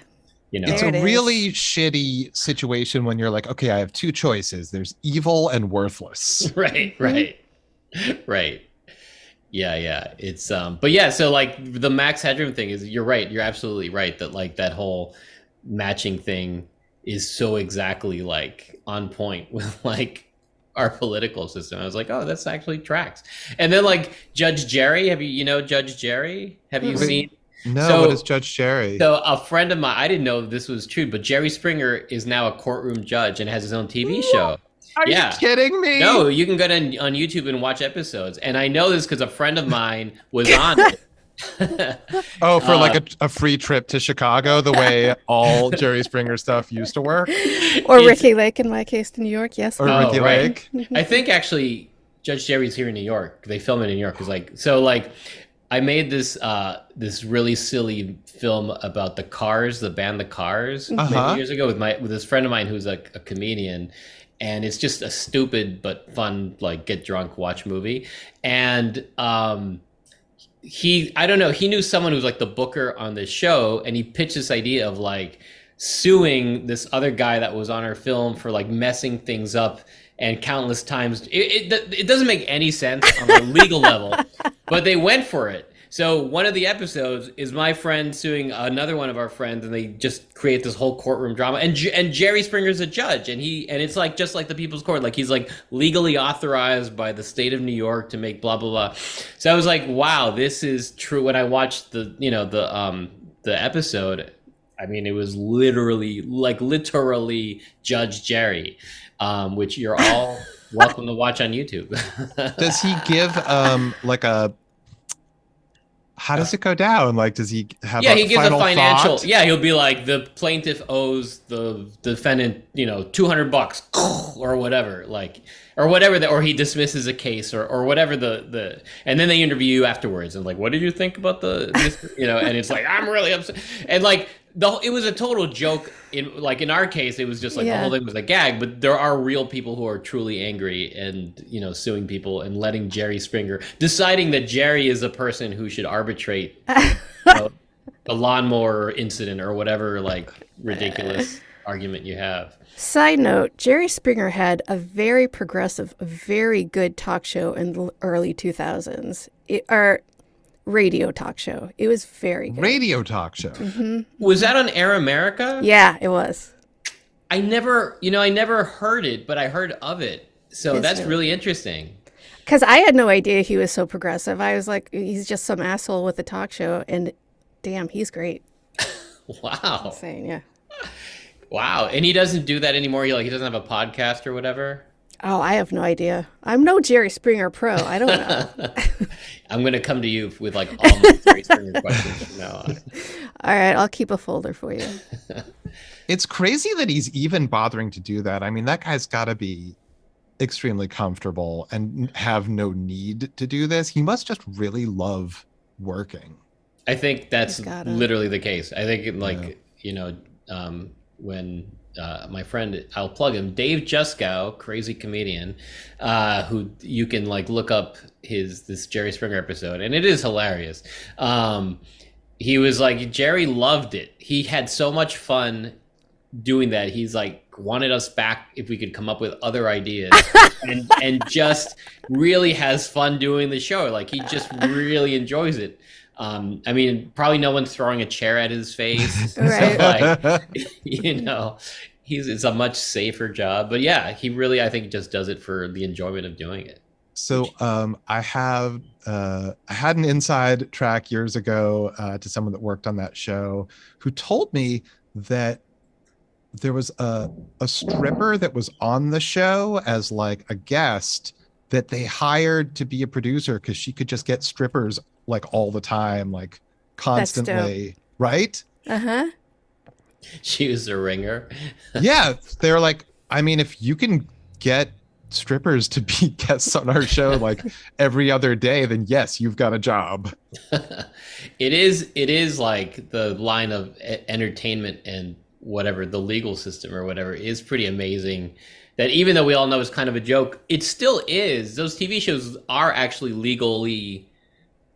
You know,
It's
There
a
it
really
is.
shitty situation when you're like, okay, I have two choices. There's evil and worthless.
right,
Mhm.
right, right. Yeah, yeah. It's but yeah, so like the Max Headroom thing is you're right. You're absolutely right that like that whole matching thing is so exactly like on point with like our political system. I was like, oh, that's actually tracks. And then like Judge Jerry, have you know Judge Jerry? Have you
Wait,
Mm-mm.
seen?
no, what is
So
Judge Jerry?
so a friend of mine, I didn't know this was true, but Jerry Springer is now a courtroom judge and has his own TV
What?
show.
Are you
Yeah.
kidding me?
No, you can go to on YouTube and watch episodes. And I know this because a friend of mine was on it.
Oh, for like
uh,
a free trip to Chicago, the way all Jerry Springer stuff used to work,
Or
it's
Ricky Lake in my case to New York. Yes,
or
oh
Ricky
right.
Lake.
I think actually Judge Jerry's here in New York. They film it in New York. Cause like so like I made this this really silly film about the Cars, the band The Cars,
Uh
many
huh.
years ago with this friend of mine who's a comedian, and it's just a stupid but fun like get drunk watch movie, and he I don't know he knew someone who was like the booker on this show, and he pitched this idea of like suing this other guy that was on our film for like messing things up and countless times it doesn't make any sense on a legal level, but they went for it. So one of the episodes is my friend suing another one of our friends, and they just create this whole courtroom drama. And Jerry Springer's a judge, and it's like just like the People's Court, like he's like legally authorized by the state of New York to make blah blah blah. So I was like, wow, this is true. When I watched the episode, I mean, it was literally Judge Jerry, which you're all welcome to watch on YouTube.
Does he give like a? How does it go down? Like, does he have
Yeah,
a
he gives a
final
financial.
thought?
Yeah, he'll be like, the plaintiff owes the defendant, $200 or whatever, like, or whatever, or he dismisses a case, or whatever and then they interview you afterwards and like, what did you think about and it's like, I'm really upset, and like it was a total joke. In our case, it was just like the whole
Yeah.
thing was a gag, but there are real people who are truly angry and suing people and letting Jerry Springer deciding that Jerry is a person who should arbitrate know, the lawnmower incident or whatever like ridiculous argument you have.
Side note, Jerry Springer had a very progressive, very good talk show in the early 2000s. Or radio talk show. It was very good.
Radio talk show.
Was that on Air America?
Yeah, it was.
I never heard it, but I heard of it. So
It's
that's
really-
really interesting.
Because I had no idea he was so progressive. I was like, he's just some asshole with a talk show. And damn, he's great.
Wow.
Saying, yeah.
Wow. And he doesn't do that anymore. He doesn't have a podcast or whatever.
Oh, I have no idea. I'm no Jerry Springer pro. I don't know.
I'm going to come to you with like all my Jerry Springer questions from now on.
All right, I'll keep a folder for you.
It's crazy that he's even bothering to do that. I mean, that guy's got to be extremely comfortable and have no need to do this. He must just really love working.
I think that's
He's gotta.
literally the case. I think
Yeah.
when my friend, I'll plug him, Dave Juskow, crazy comedian, who you can like look up this Jerry Springer episode, and it is hilarious. He was like, Jerry loved it. He had so much fun doing that. He's like wanted us back if we could come up with other ideas, and just really has fun doing the show. Like he just really enjoys it. I mean, probably no one's throwing a chair at his face.
Right.
So like, it's a much safer job. But yeah, he really, I think, just does it for the enjoyment of doing it.
So I had an inside track years ago to someone that worked on that show who told me that there was a stripper that was on the show as like a guest that they hired to be a producer because she could just get strippers like all the time, like constantly, right?
Uh-huh.
She was a ringer.
Yeah, they're like, I mean, if you can get strippers to be guests on our show like every other day, then yes, you've got a job.
It is like the line of entertainment and whatever the legal system or whatever is pretty amazing, that even though we all know it's kind of a joke, it still is. Those TV shows are actually legally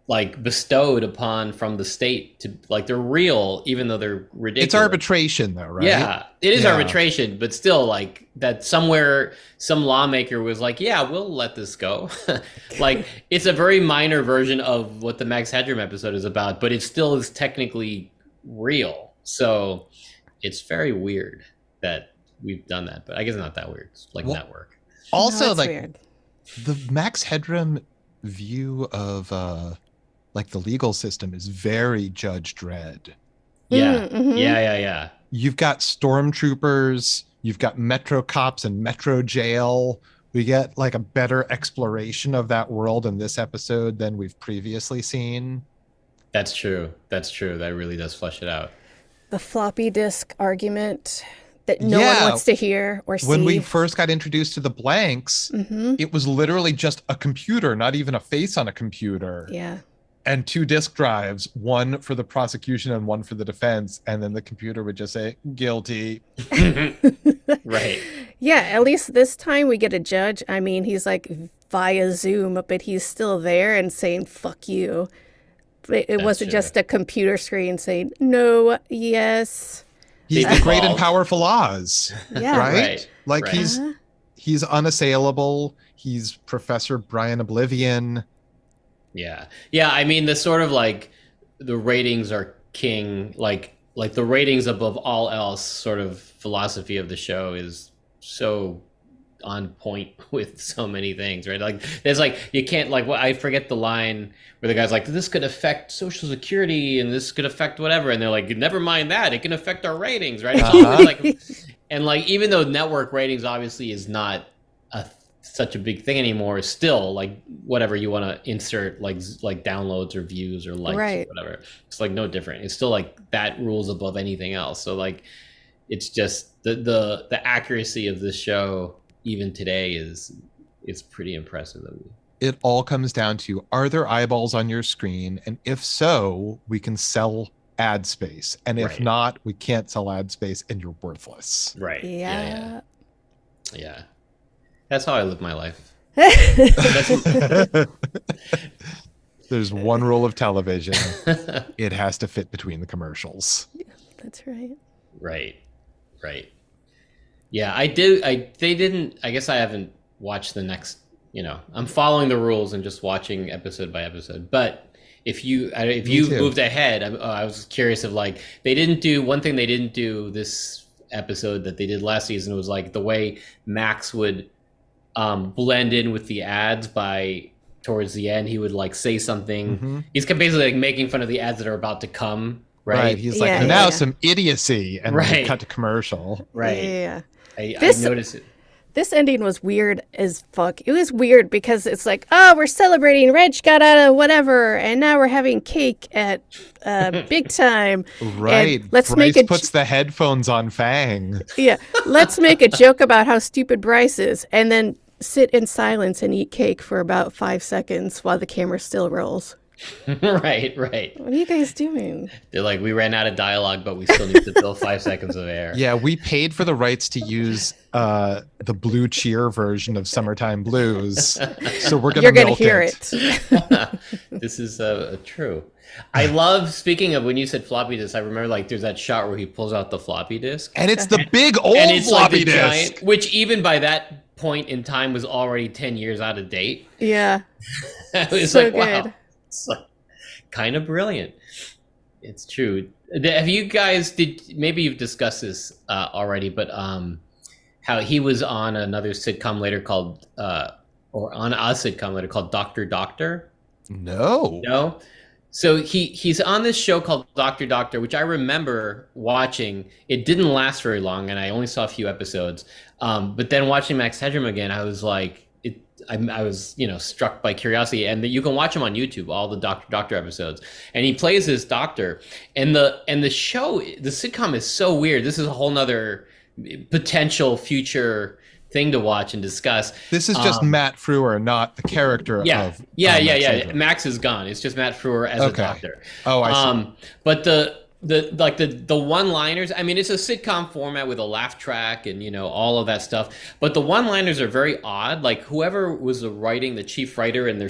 like bestowed upon from the state to like they're real even though they're ridiculous.
It's arbitration though, right?
Yeah, it is
Yeah.
arbitration, but still like that somewhere some lawmaker was like, yeah, we'll let this go. Like it's a very minor version of what the Max Headroom episode is about, but it still is technically real. So it's very weird that we've done that, but I guess not that weird. It's like network.
Also,
No, it's
like
weird.
the Max Headroom view of like the legal system is very Judge Dredd.
Yeah.
Mhm.
Yeah.
You've got stormtroopers, you've got metro cops and metro jail. We get like a better exploration of that world in this episode than we've previously seen.
That's true. That really does flesh it out.
The floppy disk argument that no one wants to hear or see.
When we first got introduced to the blanks, it was literally just a computer, not even a face on a computer.
Yeah.
And 2 disk drives, one for the prosecution and one for the defense. And then the computer would just say, guilty.
Right.
Yeah, at least this time we get a judge. I mean, he's like via Zoom, but he's still there and saying, fuck you. It wasn't just a computer screen saying, no, yes.
He's the great and powerful Oz.
Yeah.
Right? Like
right.
he's unassailable. He's Professor Brian Oblivion.
Yeah. I mean, the sort of like the ratings are king, like the ratings above all else sort of philosophy of the show is so on point with so many things, right? Like there's like you can't like I forget the line where the guy's like, this could affect Social Security and this could affect whatever, and they're like, never mind that, it can affect our ratings, right? It's always like, and like even though network ratings obviously is not such a big thing anymore, still like whatever you want to insert like downloads or views or likes or whatever, it's like no different. It's still like that rules above anything else. So like it's just the accuracy of this show even today is pretty impressive.
It all comes down to, are there eyeballs on your screen? And if so, we can sell ad space. And if not, we can't sell ad space and you're worthless.
Right.
Yeah.
That's how I live my life.
There's one rule of television. It has to fit between the commercials.
That's right.
Right. Yeah, I guess I haven't watched the next, I'm following the rules and just watching episode by episode. But if you've moved ahead, I was curious of like, one thing they didn't do this episode that they did last season was like the way Max would blend in with the ads towards the end. He would like say something. He's basically like making fun of the ads that are about to come. Right.
He's like, now some idiocy, and then cut to commercial.
Right.
Yeah.
I noticed it.
This ending was weird as fuck. It was weird because it's like, oh, we're celebrating. Reg got out of whatever, and now we're having cake at big time.
Right.
And let's
Bryce puts the headphones on Fang.
Yeah. Let's make a joke about how stupid Bryce is, and then sit in silence and eat cake for about 5 seconds while the camera still rolls.
Right.
What are you guys doing?
They're like, we ran out of dialogue, but we still need to fill 5 seconds of air.
Yeah, we paid for the rights to use the Blue Cheer version of Summertime Blues, so we're gonna.
You're gonna hear it.
This is true. I love, speaking of when you said floppy disk, I remember like there's that shot where he pulls out the floppy disk,
and it's the big old
and it's
floppy
like the
disk,
giant, which even by that point in time was already 10 years out of date.
Yeah,
it was
so
like,
good.
Wow. It's like kind of brilliant. It's true. Have you guys maybe you've discussed this already, but how he was on another sitcom later called or on a sitcom later called Dr. Doctor? No. So he's on this show called Dr. Doctor, which I remember watching. It didn't last very long, and I only saw a few episodes. But then watching Max Headroom again, I was like, I was, struck by curiosity, and you can watch him on YouTube, all the Doctor episodes, and he plays this doctor, and the show, the sitcom is so weird. This is a whole nother potential future thing to watch and discuss.
This is just Matt Frewer, not the character.
Yeah. Max is gone. It's just Matt Frewer as a doctor.
Oh, I see.
But the one-liners, I mean, it's a sitcom format with a laugh track and all of that stuff, but the one-liners are very odd. Like whoever was writing, the chief writer, and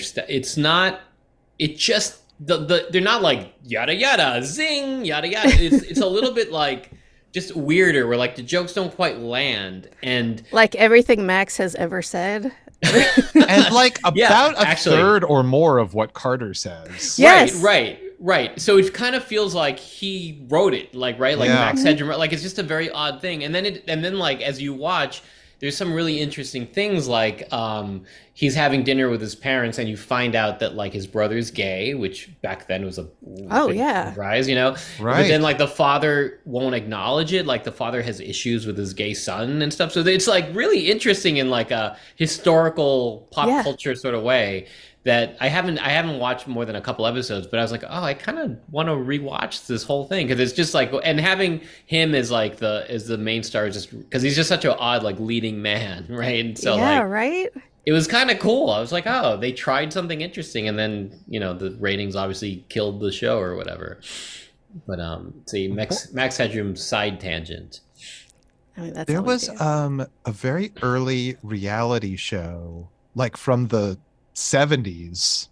it just they're not like yada yada zing yada yada. It's a little bit like just weirder, where like the jokes don't quite land, and
Like everything Max has ever said.
And like
yeah,
about a
actually,
third or more of what Carter says.
Yes.
right. So it kind of feels like he wrote it, like right, like
Yeah.
Max Headroom, like it's just a very odd thing. And then like as you watch, there's some really interesting things like he's having dinner with his parents, and you find out that like his brother's gay, which back then was a big
Yeah.
surprise, you know.
Right.
But then like the father won't acknowledge it, like the father has issues with his gay son and stuff. So it's like really interesting in like a historical pop culture sort of way that I haven't watched more than a couple episodes, but I was like, oh, I kind of want to rewatch this whole thing, because it's just like, and having him as like the main star is just because he's just such an odd like leading man, right? And so
right.
it was kind of cool. I was like, oh, they tried something interesting, and then the ratings obviously killed the show or whatever. But see, Max Headroom side tangent.
I mean, that's
There
all we
was
do.
a very early reality show, like from the 70s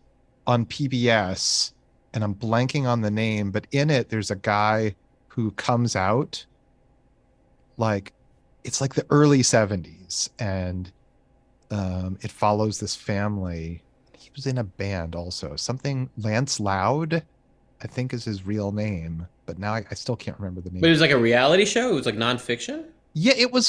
on PBS, and I'm blanking on the name, but in it there's a guy who comes out, like it's like the early 70s, and it follows this family. He was in a band also, something Lance Loud, I think is his real name, but now I still can't remember the name.
But it was like a reality show. It was like nonfiction.
Yeah, it was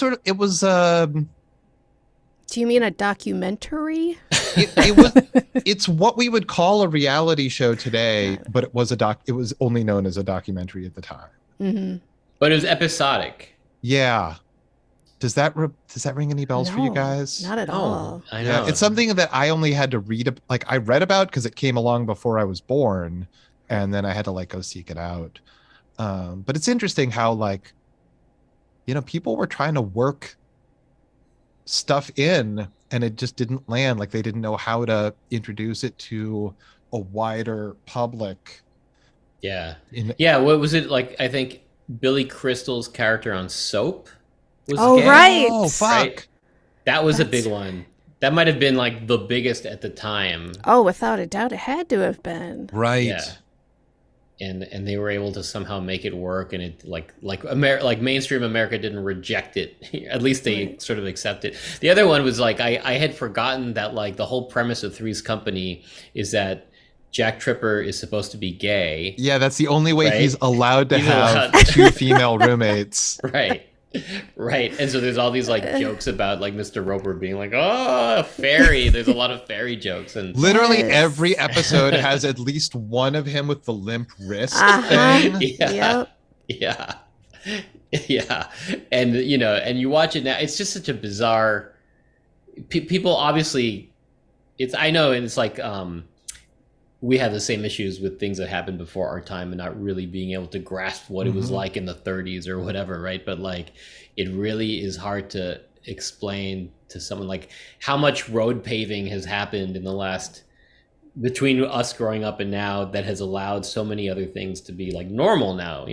Do you mean a documentary?
It's what we would call a reality show today, but it was only known as a documentary at the time.
Mm-hmm.
But it was episodic.
Yeah. Does that ring any bells for you guys?
Not at all.
I know.
Yeah, it's something that I only had to read, like I read about because it came along before I was born, and then I had to like go seek it out. But it's interesting how like, people were trying to work stuff in, and it just didn't land. Like they didn't know how to introduce it to a wider public.
Yeah. What was it like? I think Billy Crystal's character on Soap was gay.
Right.
Oh, fuck.
Right? That was a big one. That might have been like the biggest at the time.
Oh, without a doubt, it had to have been.
Right.
Yeah. And they were able to somehow make it work, and it like mainstream America didn't reject it. At least they sort of accept it. The other one was like I had forgotten that like the whole premise of Three's Company is that Jack Tripper is supposed to be gay.
Yeah, that's the only way he's allowed to
He's
have
allowed.
two female roommates.
Right. And so there's all these like jokes about like Mr. Roper being like, oh, fairy. There's a lot of fairy jokes, and
Literally every episode has at least one of him with the limp wrist thing.
Yeah. And and you watch it now, it's just such a bizarre people obviously I know, and it's like we have the same issues with things that happened before our time and not really being able to grasp what it was like in the 30s or whatever, right? But like it really is hard to explain to someone like how much road paving has happened in the last between us growing up and now that has allowed so many other things to be like normal now,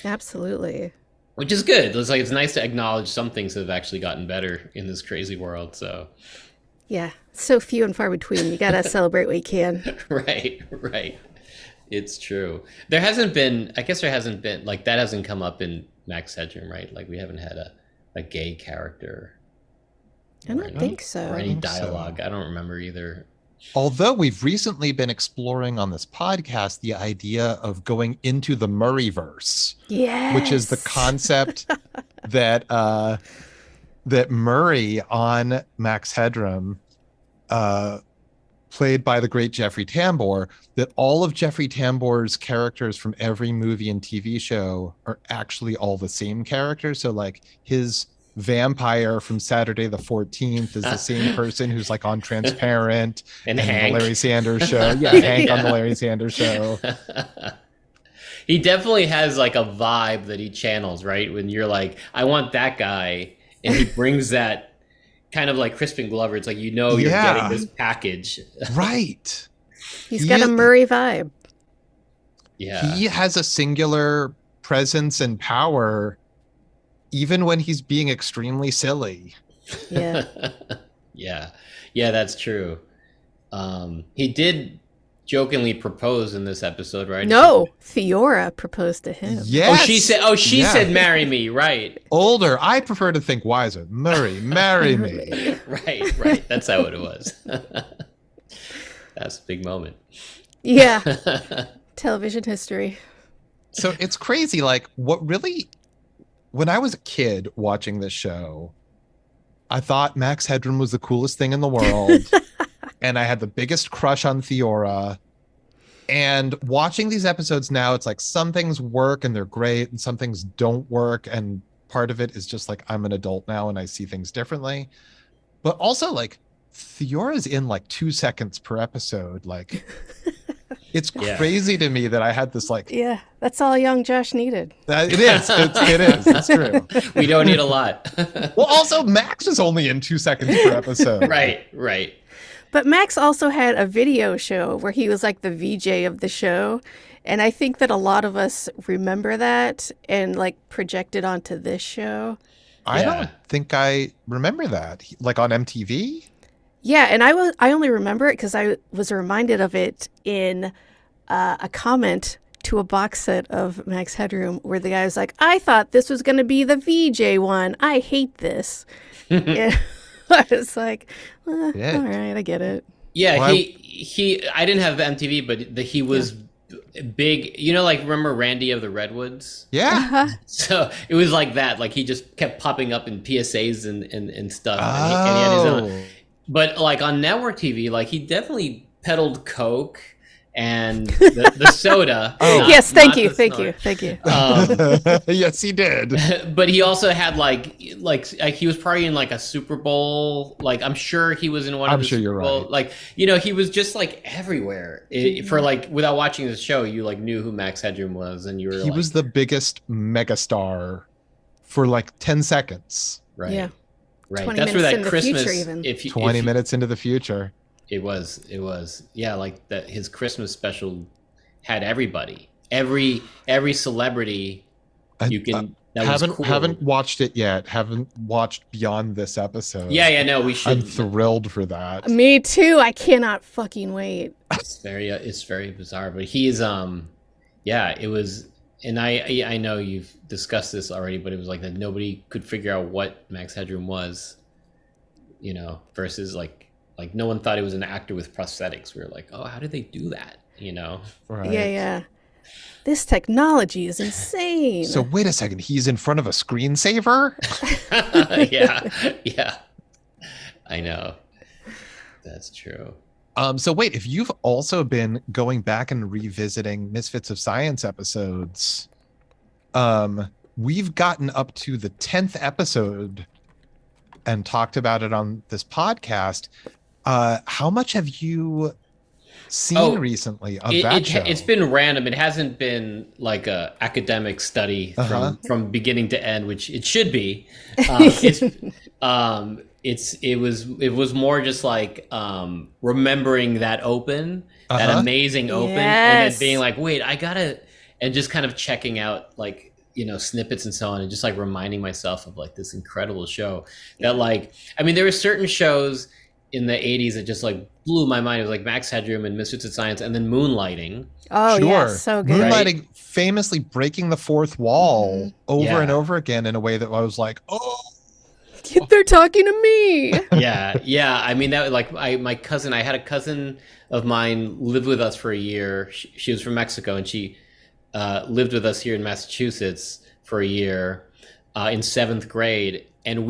Absolutely.
which is good. It's like it's nice to acknowledge some things that have actually gotten better in this crazy world. So
Yeah, so few and far between. You gotta celebrate what you can.
right. It's true. I guess there hasn't been like that hasn't come up in Max Headroom, right? Like we haven't had a gay character.
I don't think so.
Or any dialogue. I don't remember either.
Although we've recently been exploring on this podcast the idea of going into the Murrayverse, which is the concept that that Murray on Max Headroom, played by the great Jeffrey Tambor, that all of Jeffrey Tambor's characters from every movie and TV show are actually all the same characters. So like his vampire from Saturday the 14th is the same person who's like on Transparent
and
the
Hank.
Larry Sanders Show. Yeah, Hank on the Larry Sanders Show.
He definitely has like a vibe that he channels, right? When you're like, I want that guy, and he brings that kind of like Crispin Glover. It's like, you're getting this package.
Right.
He's got a Murray vibe.
Yeah.
He has a singular presence and power even when he's being extremely silly.
Yeah.
Yeah, that's true. He did jokingly proposed in this episode, right?
No, Theora proposed to him.
Yes.
She said marry me, right?
Older. I prefer to think wiser. Murray, marry me.
Right. That's how it was. That's a big moment.
Yeah. Television history.
So it's crazy. Like, what really, when I was a kid watching this show, I thought Max Headroom was the coolest thing in the world. And I had the biggest crush on Theora. And watching these episodes now, it's like some things work and they're great, and some things don't work. And part of it is just like, I'm an adult now and I see things differently. But also, like, Theora's in like 2 seconds per episode. Like, it's crazy to me that I had this like.
Yeah, that's all young Josh needed.
It is. It is. It's true.
We don't need a lot.
Well, also, Max is only in 2 seconds per episode.
Right.
But Max also had a video show where he was like the VJ of the show. And I think that a lot of us remember that and like projected onto this show.
I don't think I remember that. Like on MTV?
Yeah, and I only remember it because I was reminded of it in a comment to a box set of Max Headroom where the guy was like, I thought this was going to be the VJ one. I hate this. And I was like, all right, I get it.
Yeah, well, I didn't have the MTV, but he was big. You know, like, remember Randy of the Redwoods?
Yeah.
Uh-huh.
So it was like that. Like, he just kept popping up in PSAs and stuff.
Oh.
And he had his own. But like on network TV, like he definitely peddled Coke and the soda.
Yes, thank you.
Yes, he did.
But he also had like he was probably in like a Super Bowl. Like I'm sure he was in one of the Super Bowl.
Right.
Like, you know, he was just like everywhere. For like without watching the show, you like knew who Max Headroom was, and you were.
He was the biggest megastar for like 10 seconds.
Right.
Yeah.
Right. That's where that Christmas.
If
20 minutes into the future.
It was. Yeah, like that his Christmas special had everybody. Every celebrity you can
haven't watched it yet. Haven't watched beyond this episode.
Yeah, no, we should.
I'm thrilled for that.
Me too. I cannot fucking wait.
It's very bizarre, but he's it was. And I know you've discussed this already, but it was like that nobody could figure out what Max Headroom was, you know, versus like no one thought it was an actor with prosthetics. We were like, oh, how did they do that? You know?
Right.
Yeah. This technology is insane.
So wait a second, he's in front of a screensaver?
Yeah. I know. That's true.
So wait, if you've also been going back and revisiting Misfits of Science episodes, we've gotten up to the 10th episode and talked about it on this podcast. How much have you seen recently of that show? It's
been random. It hasn't been like a academic study from beginning to end, which it should be. It was more just like remembering that that amazing open, and then being like, wait, I gotta, and just kind of checking out like, you know, snippets and so on, and just like reminding myself of like this incredible show that like, I mean, there were certain shows in the 80s that just like blew my mind. It was like Max Headroom and Misfits of Science, and then Moonlighting.
Oh,
sure.
Yeah, so good.
Moonlighting famously breaking the fourth wall over and over again in a way that I was like, oh.
They're talking to me.
Yeah. I mean, that like my cousin. I had a cousin of mine lived with us for a year. She was from Mexico, and she lived with us here in Massachusetts for a year in 7th grade. And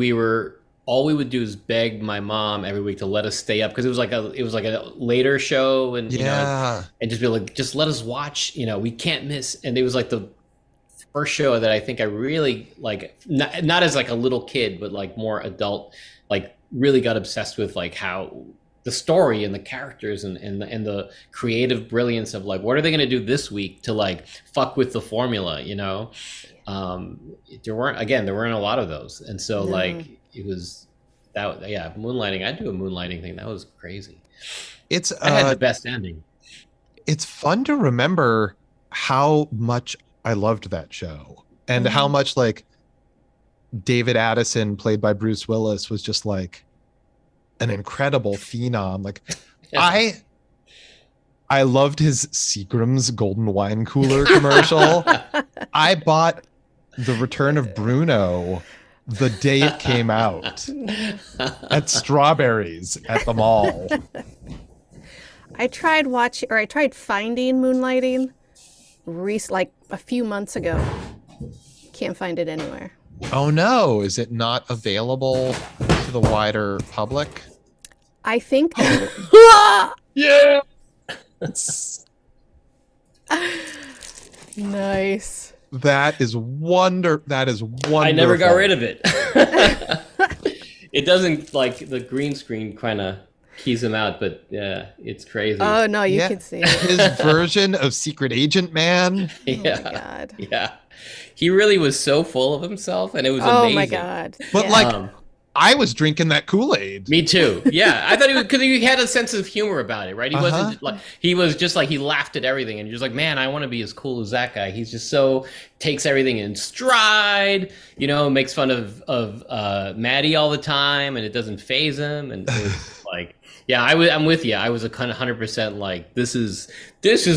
all we would do is beg my mom every week to let us stay up because it was like a later show, and you know, and just be like, just let us watch. You know, we can't miss. And it was like the first show that I think I really like, not as like a little kid, but like more adult, like really got obsessed with like how the story and the characters and the creative brilliance of like, what are they going to do this week to like fuck with the formula, you know? There weren't a lot of those. And so like it was that, Moonlighting, I'd do a Moonlighting thing. That was crazy. I had the best ending.
It's fun to remember how much I loved that show and how much like David Addison, played by Bruce Willis, was just like an incredible phenom. Like I loved his Seagram's Golden Wine Cooler commercial. I bought The Return of Bruno the day it came out at Strawberries at the mall.
I tried finding Moonlighting like a few months ago. Can't find it anywhere.
Oh no, is it not available to the wider public?
I think.
Yeah.
Nice.
That is wonderful.
I never got rid of it. It doesn't, like, the green screen kind of keys him out, but yeah, it's crazy.
Oh no, you can see it.
His version of Secret Agent Man.
Yeah.
Oh my god.
Yeah. He really was so full of himself, and it was
Oh
amazing.
my god.
But
Yeah.
like, I was drinking that Kool-Aid.
Me too. Yeah, I thought he was, because he had a sense of humor about it, right? He wasn't like, he was just like, he laughed at everything, and you're just like, man, I want to be as cool as that guy. He's just so takes everything in stride, you know, makes fun of Maddie all the time, and it doesn't faze him, and it was like, yeah, I'm with you. I was a kind of 100% like, this is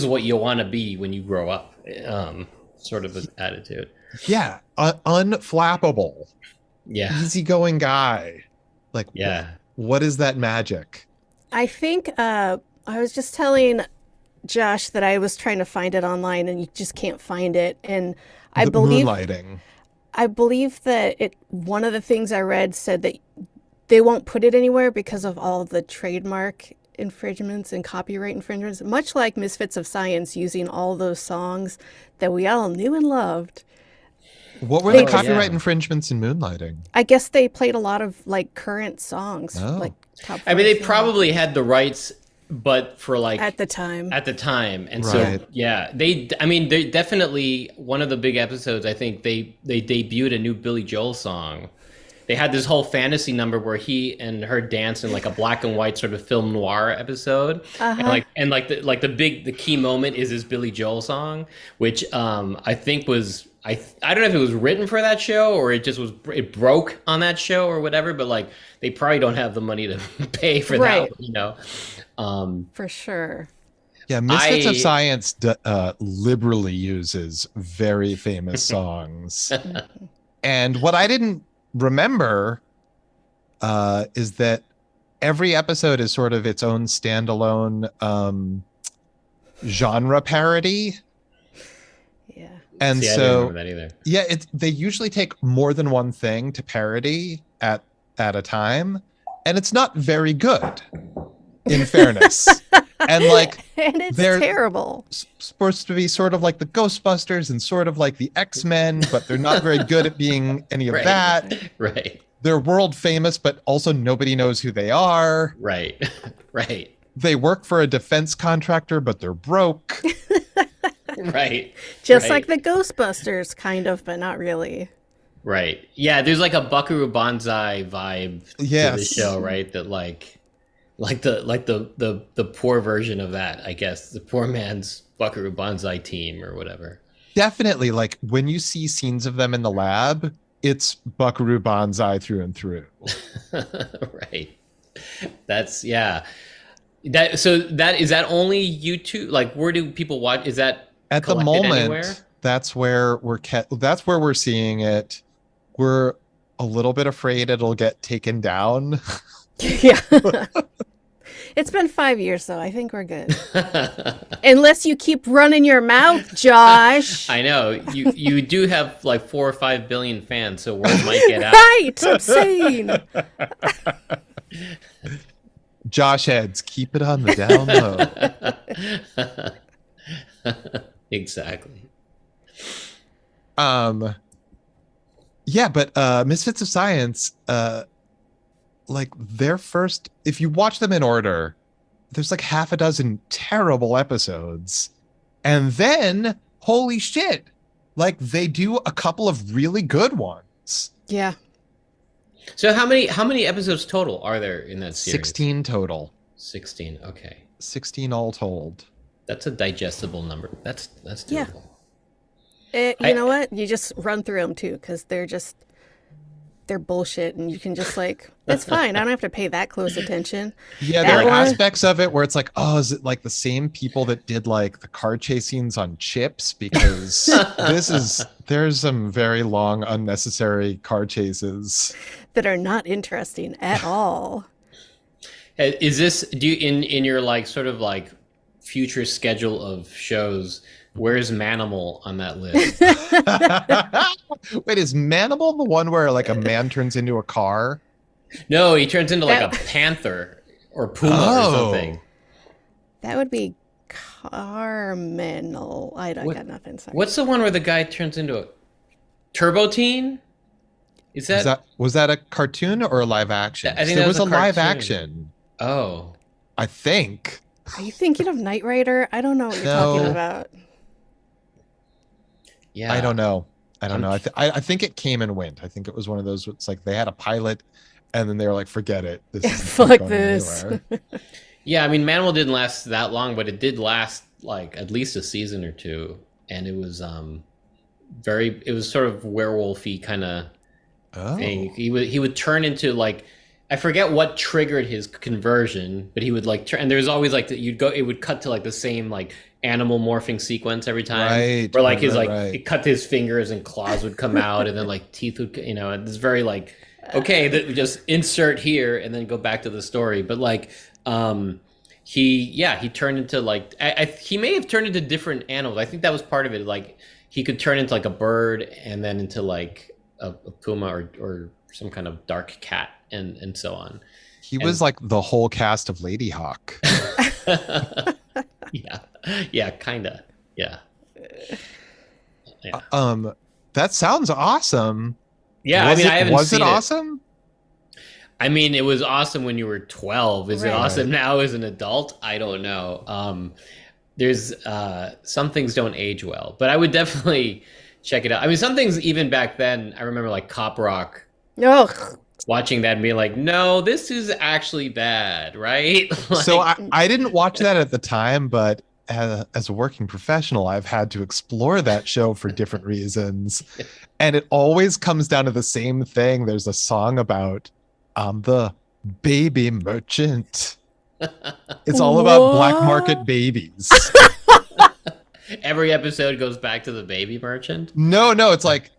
what you want to be when you grow up, sort of an attitude.
Yeah, unflappable.
Yeah.
Easygoing guy. Like,
Yeah.
what is that magic?
I think I was just telling Josh that I was trying to find it online and you just can't find it. And I believe
Moonlighting.
that one of the things I read said that they won't put it anywhere because of all the trademark infringements and copyright infringements, much like Misfits of Science using all those songs that we all knew and loved.
What were
They
the
just-
copyright infringements in Moonlighting?
I guess they played a lot of like current songs,
Oh.
like top
I mean, they
40 songs
probably had the rights, but for like
at the time.
and
Right.
so yeah, they definitely, one of the big episodes, I think they debuted a new Billy Joel song. They had this whole fantasy number where he and her dance in like a black and white sort of film noir episode, and the key moment is this Billy Joel song, which I think was I don't know if it was written for that show or it broke on that show or whatever, but like they probably don't have the money to pay for
Right.
that, you know.
For sure.
Yeah, Misfits of Science liberally uses very famous songs. And what I didn't remember is that every episode is sort of its own standalone genre parody.
Yeah.
And
See, I didn't
so,
remember that either.
yeah, they usually take more than one thing to parody at a time, and it's not very good, in fairness. And like,
And it's
they're
terrible.
supposed to be sort of like the Ghostbusters and sort of like the X-Men, but they're not very good at being any of
Right.
that.
Right.
They're world famous, but also nobody knows who they are.
Right. Right.
They work for a defense contractor, but they're broke.
Right.
Just
Right.
like the Ghostbusters, kind of, but not really.
Right. Yeah, there's like a Buckaroo Banzai vibe to the
Yes.
show, right? That like the poor version of that, I guess. The poor man's Buckaroo Banzai team or whatever.
Definitely, like when you see scenes of them in the lab, it's Buckaroo Banzai through and through.
Right. That's yeah. Is that only YouTube? Like, where do people watch? Is that
At the
collected
moment,
anywhere?
that's where we're seeing it. We're a little bit afraid it'll get taken down.
Yeah. It's been 5 years, though. I think we're good. Unless you keep running your mouth, Josh.
I know you do have like 4 or 5 billion fans, so word might get out.
Right. Obscene.
Josh heads, keep it on the down low.
Exactly.
Yeah, but Misfits of Science, like their first, if you watch them in order, there's like half a dozen terrible episodes, and then holy shit, like they do a couple of really good ones.
Yeah.
So how many episodes total are there in that series?
16 total.
16. Okay.
16 all told.
That's a digestible number. That's
Yeah.
doable.
You know what? You just run through them, too, because they're just they're bullshit, and you can just like, it's fine. I don't have to pay that close attention.
Yeah,
That
there are
one-
aspects of it where it's like, oh, is it like the same people that did like the car chase scenes on Chips? Because there's some very long, unnecessary car chases.
that are not interesting at all.
Is this do you in your like sort of like future schedule of shows? Where's Manimal on that list?
Wait, is Manimal the one where like a man turns into a car?
No, he turns into like a panther or puma or something.
That would be Carmenal. I got nothing. Sorry.
What's the one where the guy turns into a Turbo Teen? Is that
Was that a cartoon or a live action?
I think
there
that
was
was
a
a
live
cartoon.
action.
Oh.
I think.
Are you thinking of Knight Rider? I don't know what you're
No.
talking about.
Yeah.
I don't know. I think it came and went. I think it was one of those. It's like they had a pilot, and then they were like, "Forget it. This isn't
Fuck
going
this."
anywhere."
Yeah, I mean Manimal didn't last that long, but it did last like at least a season or two. And it was it was sort of werewolfy kind of thing. He would turn into like, I forget what triggered his conversion, but he would like turn, and there's always like it would cut to like the same like animal morphing sequence every time,
Right,
where like
right.
it cut to his fingers and claws would come out, and then like teeth would, it's very like, okay, that just insert here and then go back to the story. But like, he turned into like, he may have turned into different animals. I think that was part of it. Like he could turn into like a bird and then into like a puma or some kind of dark cat and so on.
He was like the whole cast of Lady Hawk.
Yeah, kinda. Yeah.
That sounds awesome.
Yeah,
Was
I haven't
was
seen
it
it.
awesome?
I mean, it was awesome when you were 12. Is it
Right.
awesome now as an adult? I don't know. There's some things don't age well, but I would definitely check it out. I mean, some things even back then, I remember like Cop Rock,
Ugh.
watching that and being like, no, this is actually bad, right? Like,
So I didn't watch that at the time, but as a working professional, I've had to explore that show for different reasons. And it always comes down to the same thing. There's a song about the baby merchant. It's all about black market babies.
every episode goes back to the baby merchant.
No, it's like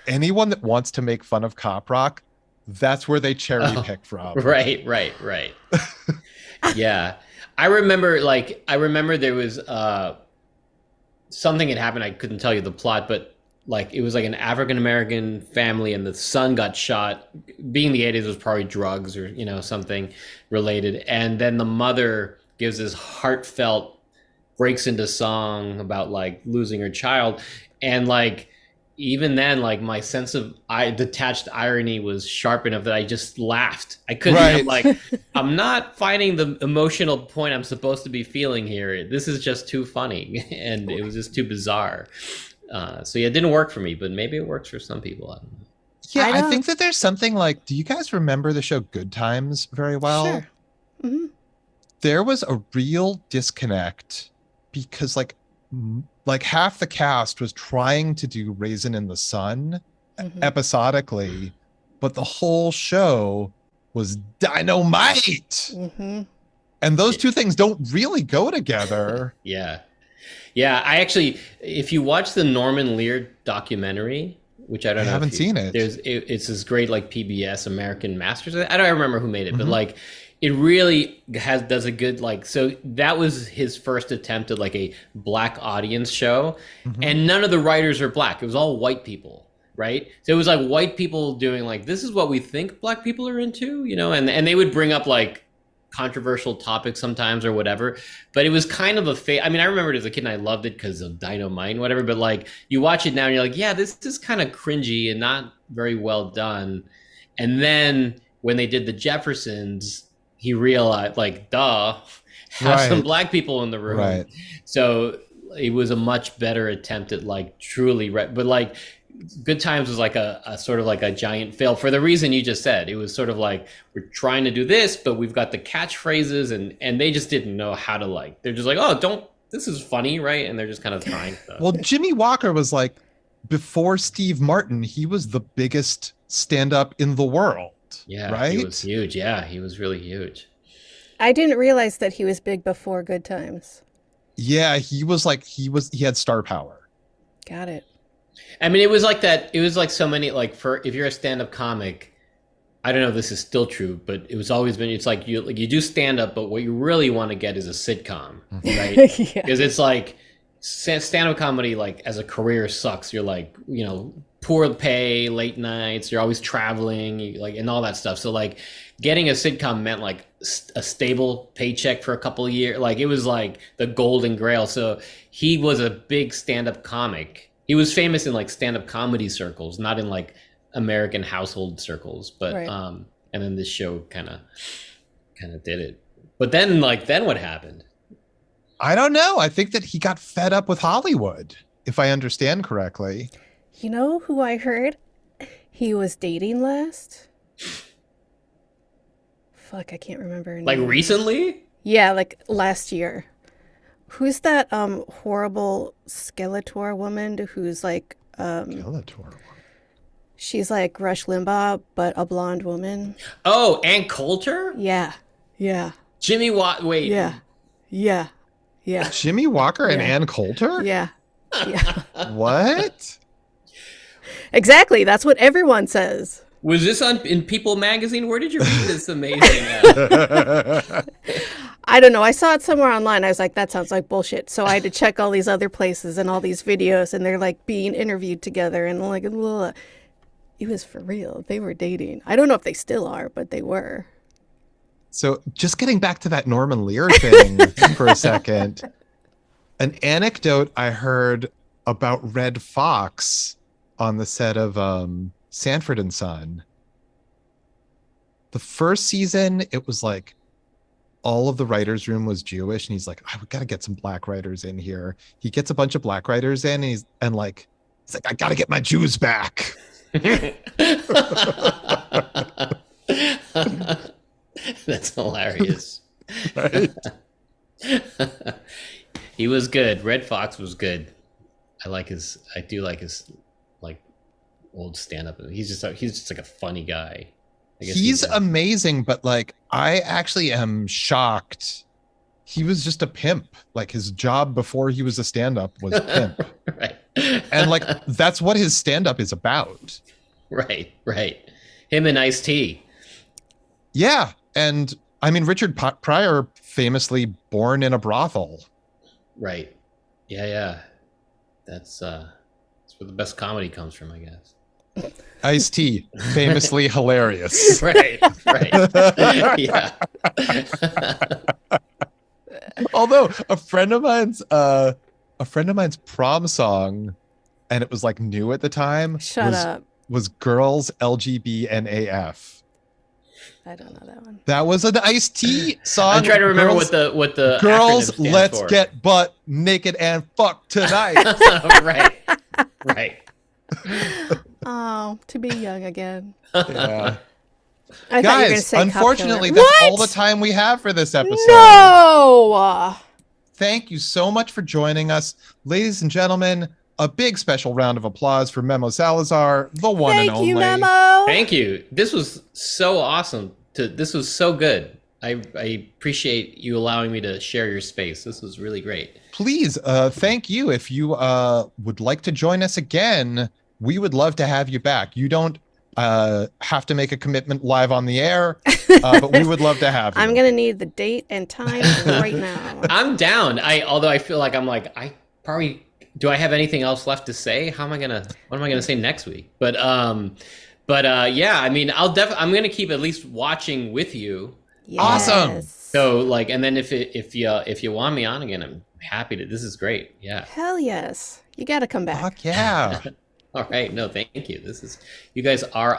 anyone that wants to make fun of Cop Rock, that's where they cherry pick from.
Right. Yeah. I remember there was something had happened. I couldn't tell you the plot, but like it was like an African-American family and the son got shot. Being the 80s, was probably drugs or, something related. And then the mother gives this heartfelt, breaks into song about like losing her child. And like, even then, like my sense of detached irony was sharp enough that I just laughed. I couldn't.
Right.
I'm like, I'm not finding the emotional point I'm supposed to be feeling here. This is just too funny, and it was just too bizarre. So yeah, it didn't work for me, but maybe it works for some people. I don't know.
Yeah, I think that there's something like, do you guys remember the show Good Times very well?
Sure. Mm-hmm.
There was a real disconnect because like half the cast was trying to do Raisin in the Sun episodically, but the whole show was dynamite. And those two things don't really go together.
Yeah. I actually, if you watch the Norman Lear documentary, which I don't know,
haven't seen it.
It's this great like PBS American Masters. I don't remember who made it, but like it really does a good like. So that was his first attempt at like a black audience show, and none of the writers are black. It was all white people, right? So it was like white people doing like, this is what we think black people are into, and they would bring up like controversial topics sometimes or whatever, but it was kind of I mean, I remember it as a kid and I loved it because of Dynamite and whatever, but like you watch it now and you're like, yeah, this is kind of cringy and not very well done. And then when they did the Jeffersons, he realized like, duh, have some black people in the room.
Right.
So it was a much better attempt at like truly, but like Good Times was like a sort of like a giant fail for the reason you just said. It was sort of like, we're trying to do this, but we've got the catchphrases and they just didn't know how to like, they're just like, oh, this is funny, right? And they're just kind of trying stuff.
Well, Jimmy Walker was like before Steve Martin, he was the biggest stand-up in the world.
Yeah,
right?
he was huge. Yeah, he was really huge.
I didn't realize that he was big before Good Times.
Yeah, he had star power.
Got it.
I mean, it was like that. It was like so many, like, for if you're a stand-up comic, I don't know if this is still true, but it was always been, it's like you do stand-up, but what you really want to get is a sitcom, right?
Yeah.
Because it's like stand-up comedy, like, as a career sucks. You're like, poor pay, late nights, you're always traveling, like, and all that stuff. So like getting a sitcom meant like a stable paycheck for a couple of years. Like, it was like the golden grail. So he was a big stand-up comic. He was famous in like stand-up comedy circles, not in like American household circles. But
Right.
And then this show kind of did it. But then what happened?
I don't know. I think that he got fed up with Hollywood, if I understand correctly.
You know who I heard he was dating last? Fuck, I can't remember her
Like
name.
recently?
Yeah, like last year. Who's that horrible Skeletor woman who's like
Skeletor.
she's like Rush Limbaugh but a blonde woman?
Oh, Ann Coulter?
Yeah. Yeah.
Jimmy Watt. Wait.
Yeah. Yeah. Yeah.
Jimmy Walker and
Yeah.
Ann Coulter?
Yeah. Yeah.
What?
Exactly. That's what everyone says.
Was this in People magazine? Where did you read this amazing?
I don't know. I saw it somewhere online. I was like, that sounds like bullshit. So I had to check all these other places and all these videos, and they're like being interviewed together, and like, ugh. It was for real. They were dating. I don't know if they still are, but they were.
So just getting back to that Norman Lear thing for a second, an anecdote I heard about Red Fox on the set of Sanford and Son. The first season, it was like all of the writers' room was Jewish, and he's like, "I got to get some black writers in here." He gets a bunch of black writers in, and he's like, "I got to get my Jews back."
That's hilarious.
Right?
He was good. Red Fox was good. I do like his like old stand-up. He's just like a funny guy. I guess
He's amazing, but like I actually am shocked. He was just a pimp. Like his job before he was a stand-up was pimp.
right.
And like that's what his stand-up is about.
Right. Him and Ice-T.
Yeah. And I mean, Richard Pryor famously born in a brothel.
Right. Yeah. That's where the best comedy comes from, I guess.
Ice-T, famously hilarious.
Right. Yeah.
Although a friend of mine's prom song, and it was like new at the time.
Shut up.
Was Girls LGBNAF.
I don't know that one.
That was an Ice-T song.
I'm trying to remember
Girls,
what the
Girls,
acronym stands
let's
for.
get butt naked and fuck tonight.
right.
Oh, to be young again.
Yeah.
I thought you were going to
Guys,
say
unfortunately,
Cop Killer.
that's all
What?
the time we have for this episode.
No!
Thank you so much for joining us. Ladies and gentlemen, a big special round of applause for Memo Salazar, the one and
Thank
only.
you, Memo.
Thank you. This was so awesome. This was so good. I appreciate you allowing me to share your space. This was really great.
Please, thank you. If you would like to join us again, we would love to have you back. You don't have to make a commitment live on the air, but we would love to have you.
I'm going to need the date and time right now.
I'm down. Although I feel like I probably, do I have anything else left to say? What am I gonna say next week? But yeah, I mean, I'm gonna keep at least watching with you.
Yes.
Awesome.
So like, and then if you want me on again, I'm happy to. This is great. Yeah.
Hell yes. You got to come back.
Fuck yeah.
All right. No, thank you. You guys are